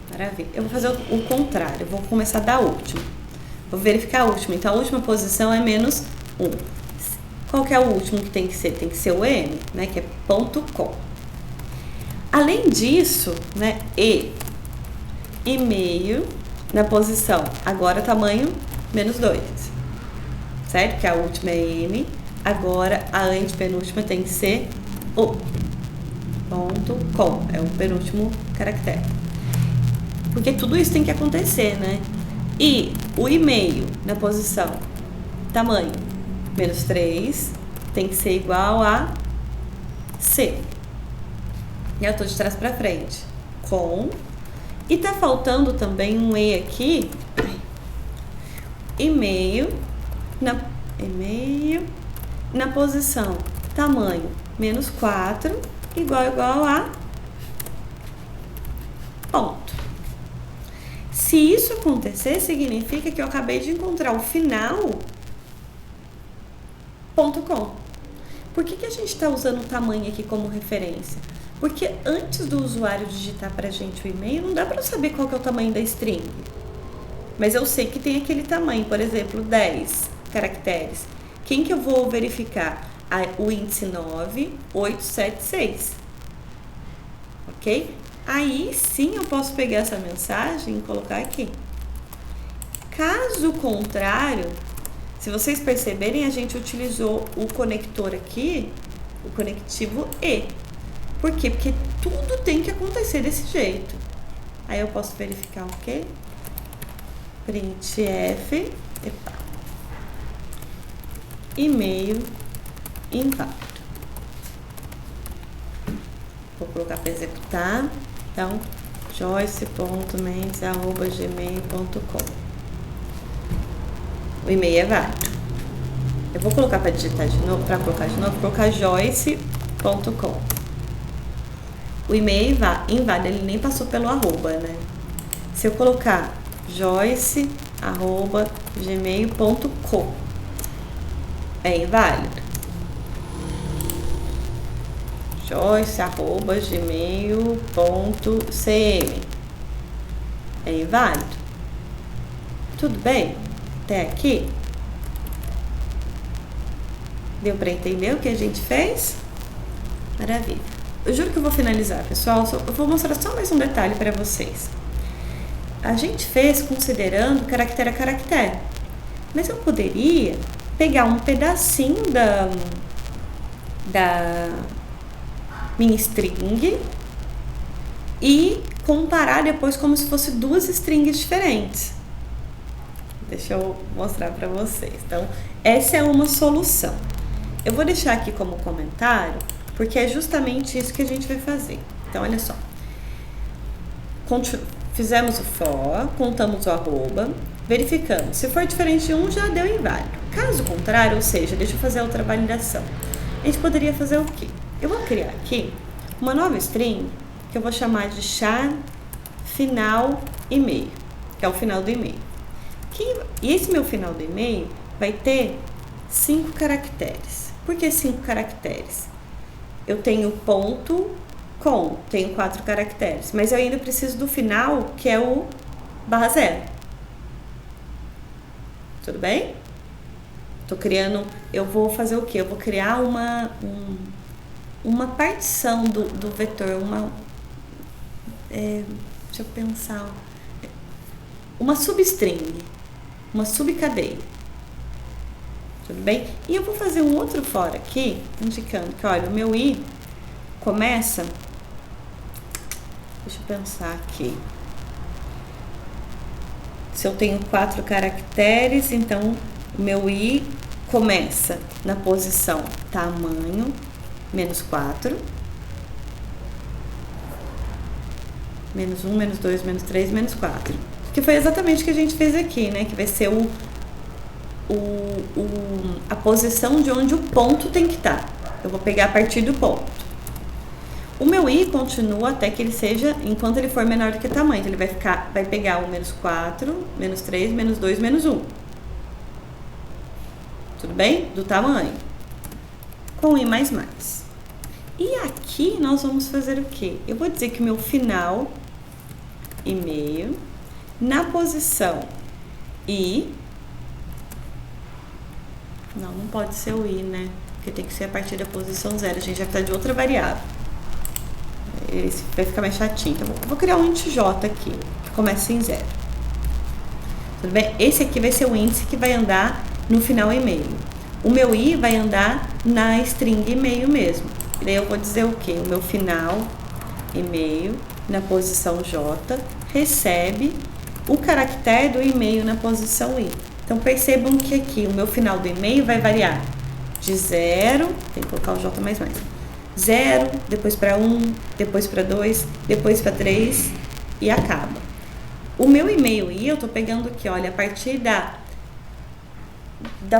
S1: Maravilha. Eu vou fazer o contrário, eu vou começar da última. Vou verificar a última. Então, a última posição é menos 1. Qual que é o último que tem que ser? Tem que ser o M, né? Que é .com. Além disso, né? E-mail na posição, agora tamanho menos 2. Certo? Que a última é M. Agora, a antepenúltima tem que ser o .com. É o penúltimo caractere. Porque tudo isso tem que acontecer, né? E o e-mail na posição tamanho menos 3 tem que ser igual a C. Eu tô de trás para frente. Com. E tá faltando também um E aqui. E-mail na posição tamanho menos 4 igual a ponto. Se isso acontecer, significa que eu acabei de encontrar o final .com. Por que a gente está usando o tamanho aqui como referência? Porque antes do usuário digitar para a gente o e-mail, não dá para eu saber qual que é o tamanho da string. Mas eu sei que tem aquele tamanho, por exemplo, 10 caracteres. Quem que eu vou verificar? O índice 9876. Ok? Aí sim eu posso pegar essa mensagem e colocar aqui. Caso contrário, se vocês perceberem, a gente utilizou o conector aqui, o conectivo E. Por quê? Porque tudo tem que acontecer desse jeito. Aí eu posso verificar o quê? Printf, e-mail inválido. Vou colocar para executar. Então, joyce.mendes@gmail.com. O e-mail é válido. Eu vou colocar para digitar de novo, para colocar de novo, vou colocar joyce.com. O e-mail inválido, ele nem passou pelo arroba, né? Se eu colocar joyce@gmail.com, é inválido. joyce@gmail.cm, é inválido. Tudo bem? Até aqui? Deu para entender o que a gente fez? Maravilha. Eu juro que eu vou finalizar, pessoal. Eu vou mostrar só mais um detalhe para vocês. A gente fez considerando caractere a caractere, mas eu poderia pegar um pedacinho da minha string e comparar depois como se fosse duas strings diferentes. Deixa eu mostrar para vocês. Então, essa é uma solução. Eu vou deixar aqui como comentário, porque é justamente isso que a gente vai fazer. Então, olha só. Fizemos o for, contamos o arroba, verificamos. Se for diferente de um, já deu inválido. Caso contrário, ou seja, deixa eu fazer outra validação. A gente poderia fazer o quê? Eu vou criar aqui uma nova string que eu vou chamar de char final e-mail, que é o final do e-mail. E esse meu final do e-mail vai ter 5 caracteres. Por que 5 caracteres? Eu tenho ponto com, tenho 4 caracteres, mas eu ainda preciso do final, que é o /0. Tudo bem? Tô criando, eu vou fazer o quê? Eu vou criar uma partição do vetor, deixa eu pensar, uma substring, uma subcadeia. Tudo bem? E eu vou fazer um outro for aqui, indicando que, olha, o meu i começa, deixa eu pensar aqui, se eu tenho 4 caracteres, então o meu i começa na posição tamanho, -4, -1, -2, -3, -4. Que foi exatamente o que a gente fez aqui, né? Que vai ser a posição de onde o ponto tem que estar. Eu vou pegar a partir do ponto. O meu i continua até que ele seja, enquanto ele for menor do que tamanho. Ele vai pegar o -4, -3, -2, -1. Tudo bem? Do tamanho. Com i++. E aqui nós vamos fazer o quê? Eu vou dizer que o meu final e-mail na posição i, não pode ser o i, né? Porque tem que ser a partir da posição 0. A gente já está de outra variável. Esse vai ficar mais chatinho. Então, eu vou criar um int j aqui, que começa em 0. Tudo bem? Esse aqui vai ser o índice que vai andar no final e-mail. O meu i vai andar na string e-mail mesmo. E daí eu vou dizer o quê? O meu final e-mail na posição j recebe o caractere do e-mail na posição i. Então, percebam que aqui o meu final do e-mail vai variar de 0, tem que colocar o j++, 0, depois para 1, depois para 2, depois para 3 e acaba. O meu e-mail i, eu tô pegando aqui, olha, a partir da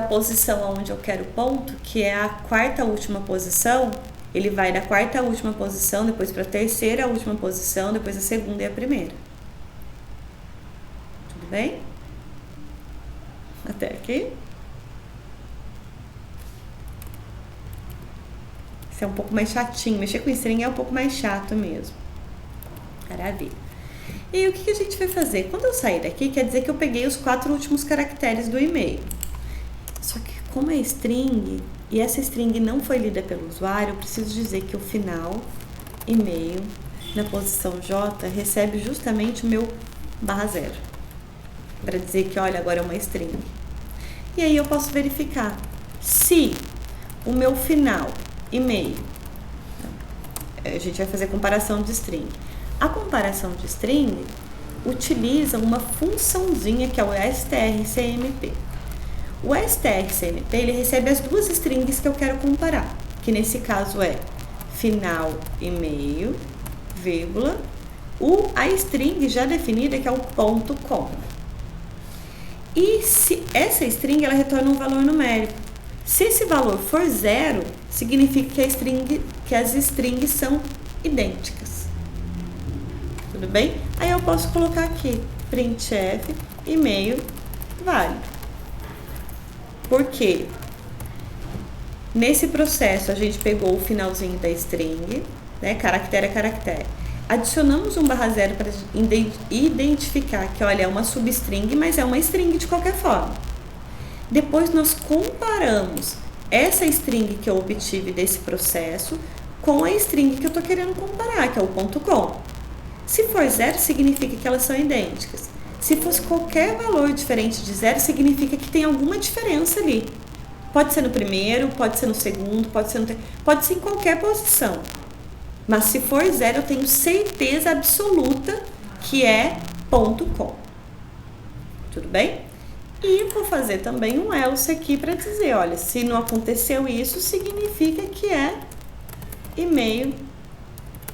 S1: posição onde eu quero ponto, que é a quarta última posição, ele vai da quarta última posição, depois para a terceira última posição, depois a segunda e a primeira. Tudo bem? Até aqui? Isso é um pouco mais chatinho. Mexer com string é um pouco mais chato mesmo. Maravilha. E o que a gente vai fazer? Quando eu sair daqui, quer dizer que eu peguei os 4 últimos caracteres do e-mail. Só que como é string, e essa string não foi lida pelo usuário, eu preciso dizer que o final e-mail na posição J recebe justamente o meu /0, para dizer que, olha, agora é uma string. E aí eu posso verificar se o meu final e meio, a gente vai fazer comparação de string. A comparação de string utiliza uma funçãozinha que é o strcmp. O strcmp, ele recebe as duas strings que eu quero comparar, que nesse caso é final e meio, vírgula, a string já definida, que é o ponto .com. E se essa string, ela retorna um valor numérico. Se esse valor for 0, significa que as strings são idênticas. Tudo bem? Aí eu posso colocar aqui, printf e meio válido. Por quê? Nesse processo, a gente pegou o finalzinho da string, né, caractere a caractere. Adicionamos um /0 para identificar que, olha, é uma substring, mas é uma string de qualquer forma. Depois nós comparamos essa string que eu obtive desse processo com a string que eu estou querendo comparar, que é o ponto .com. Se for 0, significa que elas são idênticas. Se fosse qualquer valor diferente de 0, significa que tem alguma diferença ali. Pode ser no primeiro, pode ser no segundo, pode ser em qualquer posição. Mas se for 0, eu tenho certeza absoluta que é ponto .com. Tudo bem? E vou fazer também um else aqui para dizer, olha, se não aconteceu isso, significa que é e-mail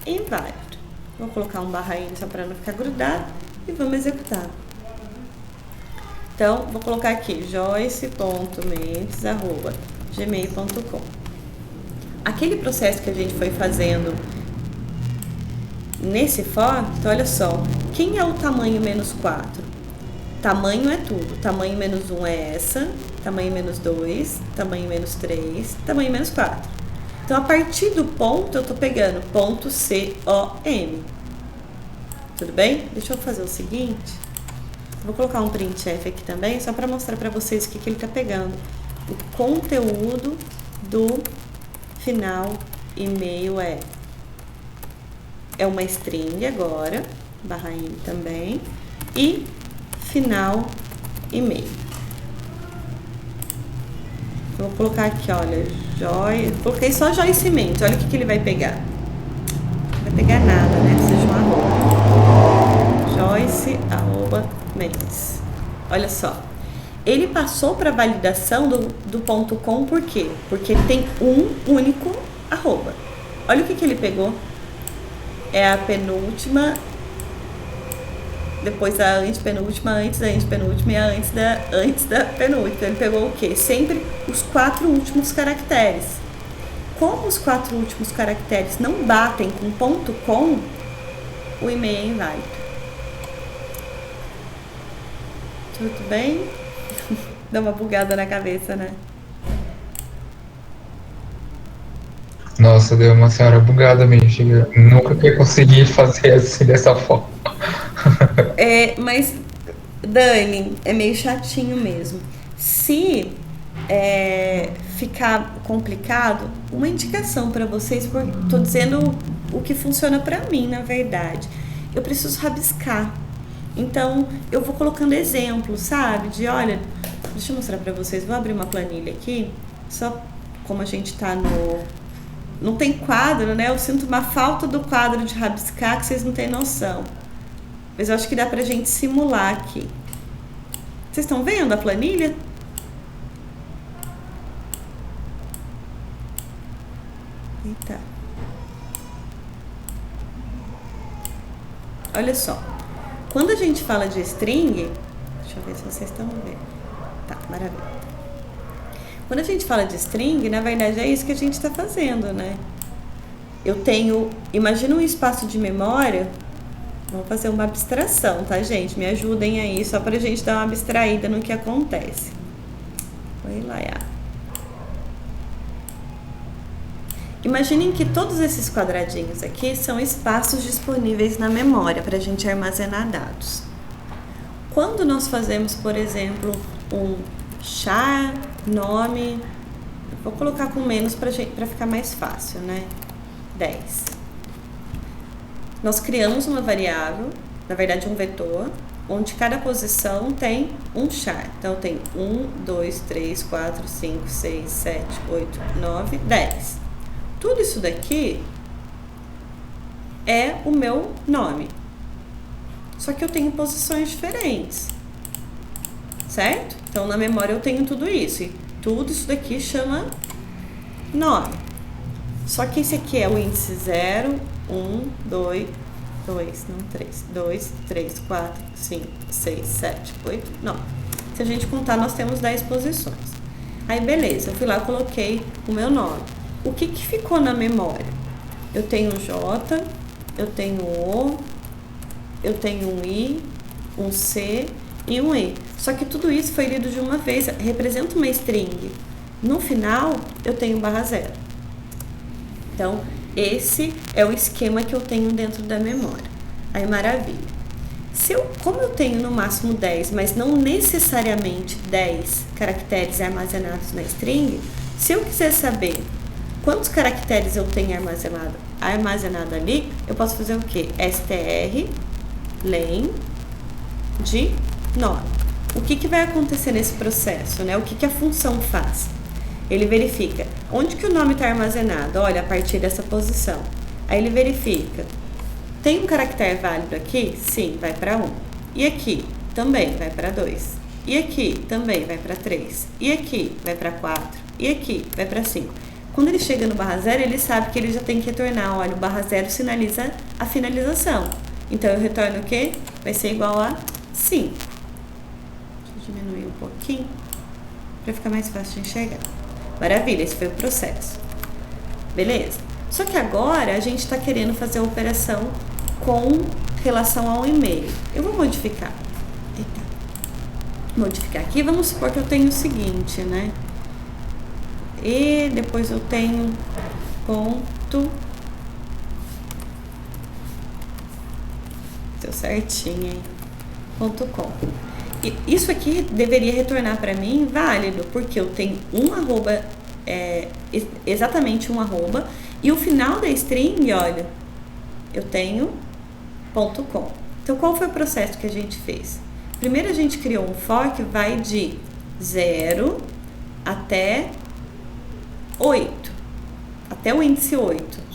S1: inválido. Vou colocar um /n só para não ficar grudado e vamos executar. Então, vou colocar aqui joyce.mendes@gmail.com. Aquele processo que a gente foi fazendo nesse for, então olha só, quem é o tamanho -4? Tamanho é tudo, tamanho -1 é essa, tamanho -2, tamanho -3, tamanho -4. Então, a partir do ponto, eu tô pegando ponto .com. Tudo bem? Deixa eu fazer o seguinte, vou colocar um printf aqui também, só para mostrar para vocês o que ele tá pegando. O conteúdo do final e-mail é uma string agora, /n também, e final e-mail. Vou colocar aqui, olha, coloquei só Joyce Mendes, olha o que ele vai pegar. Não vai pegar nada, né? Precisa de um Joyce@Mendes. Olha só. Ele passou para validação do ponto .com, por quê? Porque tem um único arroba. Olha o que ele pegou. É a penúltima, depois a antepenúltima, antes da antepenúltima e a antes da penúltima. Então, ele pegou o quê? Sempre os 4 últimos caracteres. Como os 4 últimos caracteres não batem com ponto .com, o e-mail é inválido. Tudo bem? Dá uma bugada na cabeça, né?
S2: Nossa, deu uma senhora bugada mesmo. Nunca que eu consegui fazer assim dessa forma.
S1: Mas, Dani, é meio chatinho mesmo. Se ficar complicado, uma indicação para vocês, porque tô dizendo o que funciona para mim, na verdade. Eu preciso rabiscar. Então, eu vou colocando exemplos, sabe? Olha, deixa eu mostrar para vocês. Vou abrir uma planilha aqui, só como a gente tá não tem quadro, né? Eu sinto uma falta do quadro de rabiscar que vocês não têm noção. Mas eu acho que dá pra gente simular aqui. Vocês estão vendo a planilha? Eita. Olha só. Quando a gente fala de string, deixa eu ver se vocês estão vendo. Tá, maravilha. Quando a gente fala de string, na verdade é isso que a gente está fazendo, né? Eu tenho, imagina um espaço de memória, vamos fazer uma abstração, tá, gente? Me ajudem aí, só pra gente dar uma abstraída no que acontece. Oi, Laia. Imaginem que todos esses quadradinhos aqui são espaços disponíveis na memória para a gente armazenar dados. Quando nós fazemos, por exemplo, um char, nome, vou colocar com menos para ficar mais fácil, né? 10. nós criamos uma variável, na verdade um vetor, onde cada posição tem um char. Então, eu tenho 1, 2, 3, 4, 5, 6, 7, 8, 9, 10. Tudo isso daqui é o meu nome. Só que eu tenho posições diferentes, certo? Então, na memória eu tenho tudo isso. E tudo isso daqui chama nome. Só que esse aqui é o índice 0, 1, 2, 3, 4, 5, 6, 7, 8, 9. Se a gente contar, nós temos 10 posições. Aí, beleza, eu fui lá e coloquei o meu nome. O que ficou na memória? Eu tenho um J, eu tenho um O, eu tenho um I, um C e um E. Só que tudo isso foi lido de uma vez, representa uma string. No final, eu tenho /0. Então, esse é o esquema que eu tenho dentro da memória. Aí, maravilha. Como eu tenho no máximo 10, mas não necessariamente 10 caracteres armazenados na string, se eu quiser saber quantos caracteres eu tenho armazenado ali, eu posso fazer o quê? strlen de nome. O que vai acontecer nesse processo, né? O que a função faz? Ele verifica onde que o nome está armazenado. Olha, a partir dessa posição. Aí ele verifica, tem um caractere válido aqui? Sim, vai para 1. E aqui? Também vai para 2. E aqui? Também vai para 3. E aqui? Vai para 4. E aqui? Vai para 5. Quando ele chega no /0, ele sabe que ele já tem que retornar. Olha, o /0 sinaliza a finalização. Então, eu retorno o quê? Vai ser igual a 5. Deixa eu diminuir um pouquinho para ficar mais fácil de enxergar. Maravilha, esse foi o processo. Beleza? Só que agora a gente está querendo fazer a operação com relação ao e-mail. Eu vou modificar. Eita. Modificar aqui. Vamos supor que eu tenho o seguinte, né? E depois eu tenho ponto. Deu certinho, hein? .com. E isso aqui deveria retornar para mim válido, porque eu tenho um arroba, exatamente um arroba, e o final da string, olha, eu tenho .com. Então, qual foi o processo que a gente fez? Primeiro, a gente criou um for que vai de 0 até 8, até o índice 8.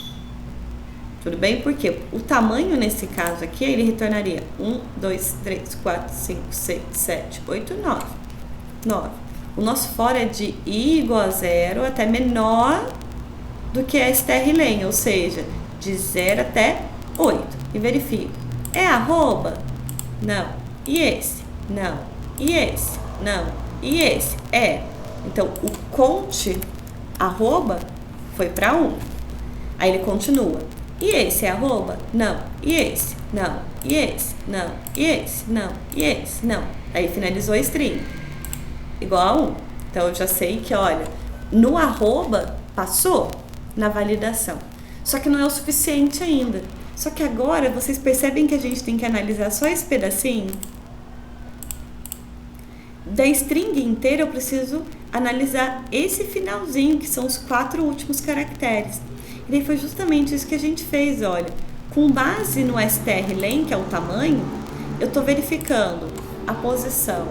S1: Tudo bem? Porque o tamanho nesse caso aqui, ele retornaria 1, 2, 3, 4, 5, 6, 7, 8, 9. 9. O nosso for é de i igual a 0 até menor do que a strlen, ou seja, de 0 até 8. E verifica. É arroba? Não. E esse? Não. E esse? Não. E esse? É. Então, o count arroba foi para 1. Aí ele continua. E esse é arroba? Não. E esse? Não. E esse? Não. E esse? Não. E esse? Não. Aí finalizou a string. Igual a 1. Então, eu já sei que, olha, no arroba passou na validação. Só que não é o suficiente ainda. Só que agora, vocês percebem que a gente tem que analisar só esse pedacinho? Da string inteira, eu preciso analisar esse finalzinho, que são os 4 últimos caracteres. E daí foi justamente isso que a gente fez, olha. Com base no strlen, que é o tamanho, eu estou verificando a posição.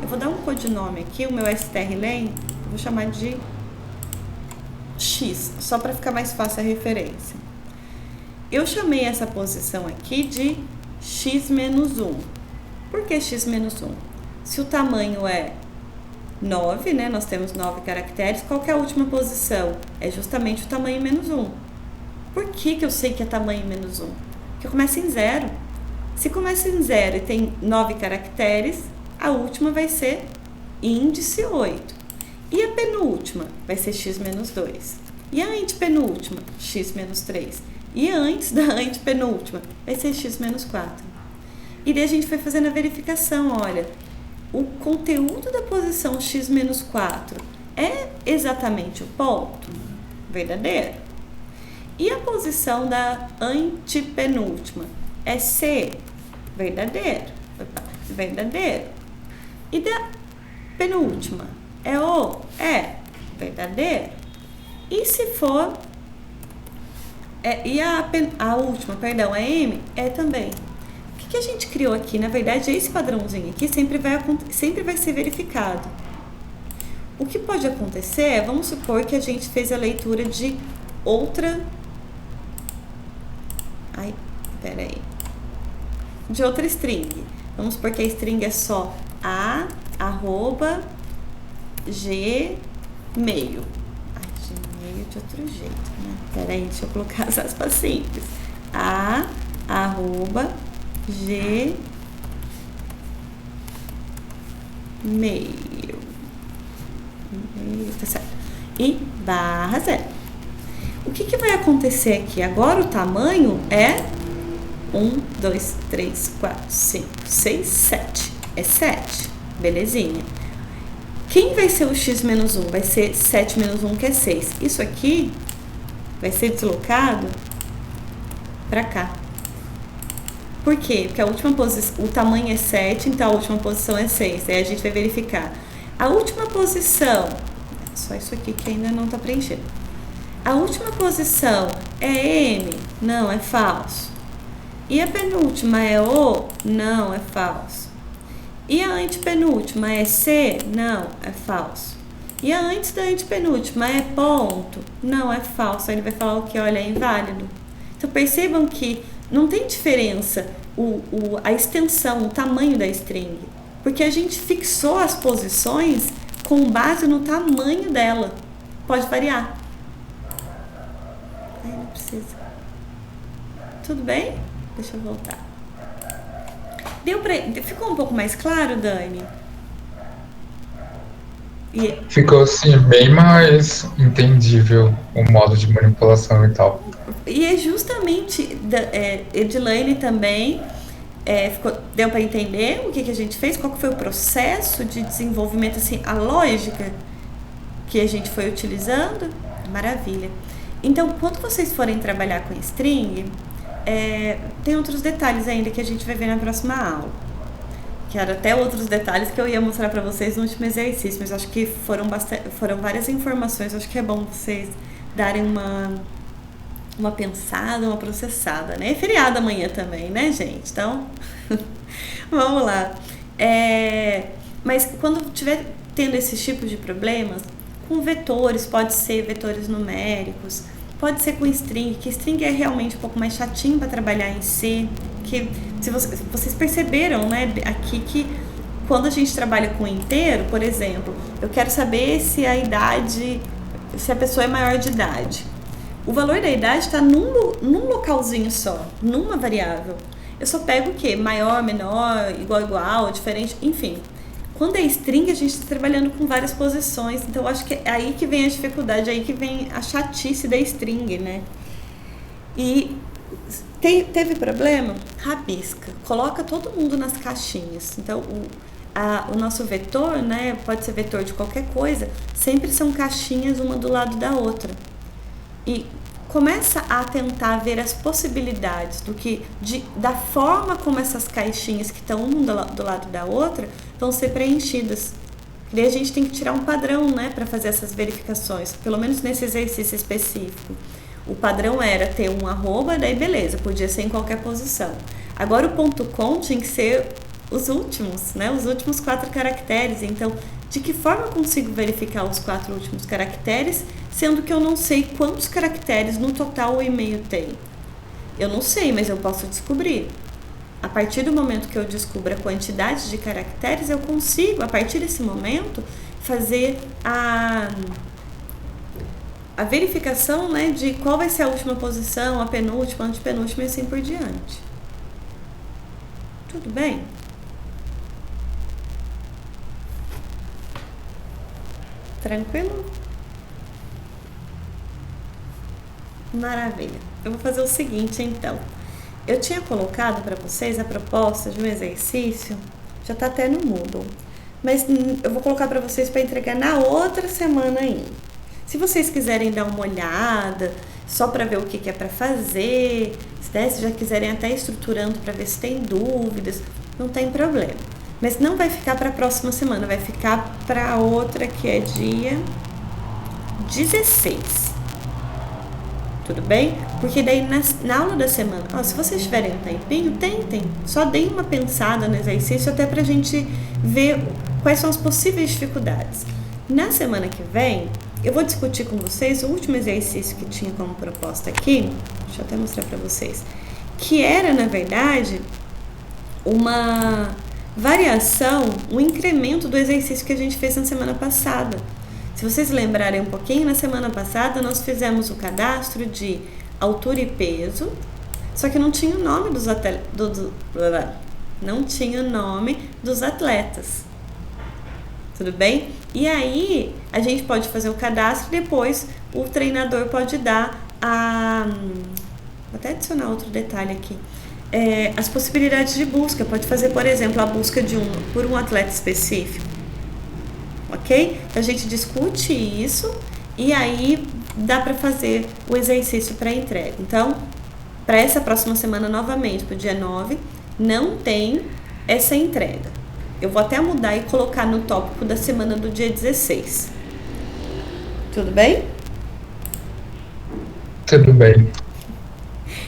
S1: Eu vou dar um codinome aqui, o meu strlen, eu vou chamar de x, só para ficar mais fácil a referência. Eu chamei essa posição aqui de x-1. Por que x-1? Se o tamanho é 9, né? Nós temos 9 caracteres. Qual que é a última posição? É justamente o tamanho -1. Por que eu sei que é tamanho -1? Porque começa em 0. Se começa em 0 e tem 9 caracteres, a última vai ser índice 8. E a penúltima vai ser x-2. E a antepenúltima, x-3. E antes da antepenúltima, vai ser x-4. E daí a gente foi fazendo a verificação, olha. O conteúdo da posição x-4 é exatamente o ponto? Verdadeiro. E a posição da antepenúltima é C? Verdadeiro. Verdadeiro. E da penúltima é O? É verdadeiro. E se for E a última, perdão, a M, é também. O que a gente criou aqui? Na verdade, esse padrãozinho aqui sempre vai ser verificado. O que pode acontecer é, vamos supor que a gente fez a leitura de outra... de outra string. Vamos supor que a string é só a, arroba, gmail. Gmail de outro jeito, né? Peraí, deixa eu colocar as aspas simples. A, arroba, gmail. Tá certo. E barra 0. O que vai acontecer aqui? Agora o tamanho é 1, 2, 3, 4, 5, 6, 7. É 7. Belezinha. Quem vai ser o x menos 1? Vai ser 7 menos 1, que é 6. Isso aqui vai ser deslocado para cá. Por quê? Porque a última posição, o tamanho é 7, então a última posição é 6. Aí a gente vai verificar. A última posição, só isso aqui que ainda não está preenchido. A última posição é M? Não, é falso. E a penúltima é O? Não, é falso. E a antepenúltima é C? Não, é falso. E a antes da antepenúltima é ponto? Não, é falso. Aí ele vai falar o que? Olha, é inválido. Então percebam que não tem diferença a extensão, o tamanho da string. Porque a gente fixou as posições com base no tamanho dela. Pode variar. Aí não precisa. Tudo bem? Deixa eu voltar. Ficou um pouco mais claro, Dani?
S2: Ficou, assim, bem mais entendível o modo de manipulação e tal.
S1: E é justamente, Edilane também, deu para entender o que a gente fez, qual que foi o processo de desenvolvimento, assim, a lógica que a gente foi utilizando? Maravilha. Então, quando vocês forem trabalhar com string, tem outros detalhes ainda que a gente vai ver na próxima aula. Que eram até outros detalhes que eu ia mostrar para vocês no último exercício, mas acho que foram várias informações, acho que é bom vocês darem uma pensada, uma processada, né? É feriado amanhã também, né, gente? Então, vamos lá. Mas quando tiver tendo esses tipos de problemas, com vetores, pode ser vetores numéricos, pode ser com string, que string é realmente um pouco mais chatinho para trabalhar em C, que se vocês perceberam, né, aqui que quando a gente trabalha com inteiro, por exemplo, eu quero saber se a pessoa é maior de idade. O valor da idade está num localzinho só, numa variável. Eu só pego o quê? Maior, menor, igual, diferente, enfim. Quando é string, a gente está trabalhando com várias posições, então eu acho que é aí que vem a dificuldade, aí que vem a chatice da string, né? E teve problema? Rabisca. Coloca todo mundo nas caixinhas. Então, o nosso vetor, né, pode ser vetor de qualquer coisa, sempre são caixinhas uma do lado da outra. E começa a tentar ver as possibilidades da forma como essas caixinhas que estão uma do lado da outra vão ser preenchidas. E daí a gente tem que tirar um padrão, né, para fazer essas verificações, pelo menos nesse exercício específico. O padrão era ter um arroba, daí beleza, podia ser em qualquer posição. Agora o ponto .com tinha que ser os últimos, né, os últimos 4 caracteres. Então, de que forma eu consigo verificar os 4 últimos caracteres, sendo que eu não sei quantos caracteres no total o e-mail tem? Eu não sei, mas eu posso descobrir. A partir do momento que eu descubro a quantidade de caracteres, eu consigo, a partir desse momento, fazer a verificação, né, de qual vai ser a última posição, a penúltima, a antepenúltima e assim por diante. Tudo bem? Tranquilo? Maravilha. Eu vou fazer o seguinte, então. Eu tinha colocado para vocês a proposta de um exercício, já está até no Moodle, mas eu vou colocar para vocês para entregar na outra semana ainda. Se vocês quiserem dar uma olhada, só para ver o que é para fazer, se já quiserem até estruturando para ver se tem dúvidas, não tem problema. Mas não vai ficar para a próxima semana, vai ficar para outra que é dia 16. Tudo bem? Porque daí na aula da semana, se vocês tiverem um tempinho, tentem. Só deem uma pensada no exercício até pra gente ver quais são as possíveis dificuldades. Na semana que vem, eu vou discutir com vocês o último exercício que tinha como proposta aqui. Deixa eu até mostrar pra vocês. Que era, na verdade, uma variação, um incremento do exercício que a gente fez na semana passada. Se vocês lembrarem um pouquinho, na semana passada nós fizemos o cadastro de altura e peso, só que não tinha o nome dos atletas. Tudo bem? E aí a gente pode fazer o cadastro e depois o treinador pode dar vou até adicionar outro detalhe aqui. As possibilidades de busca. Pode fazer, por exemplo, a busca por um atleta específico. Ok? A gente discute isso e aí dá para fazer o exercício para entrega. Então, para essa próxima semana, novamente, para o dia 9, não tem essa entrega. Eu vou até mudar e colocar no tópico da semana do dia 16. Tudo bem?
S2: Tudo bem.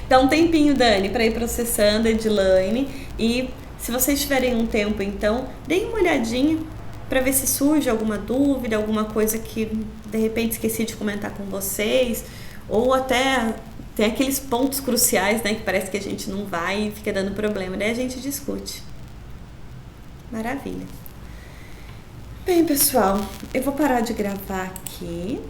S1: Dá um tempinho, Dani, para ir processando, Edilane. E se vocês tiverem um tempo, então, deem uma olhadinha para ver se surge alguma dúvida, alguma coisa que de repente esqueci de comentar com vocês, ou até tem aqueles pontos cruciais, né, que parece que a gente não vai e fica dando problema, daí a gente discute. Maravilha. Bem, pessoal, eu vou parar de gravar aqui.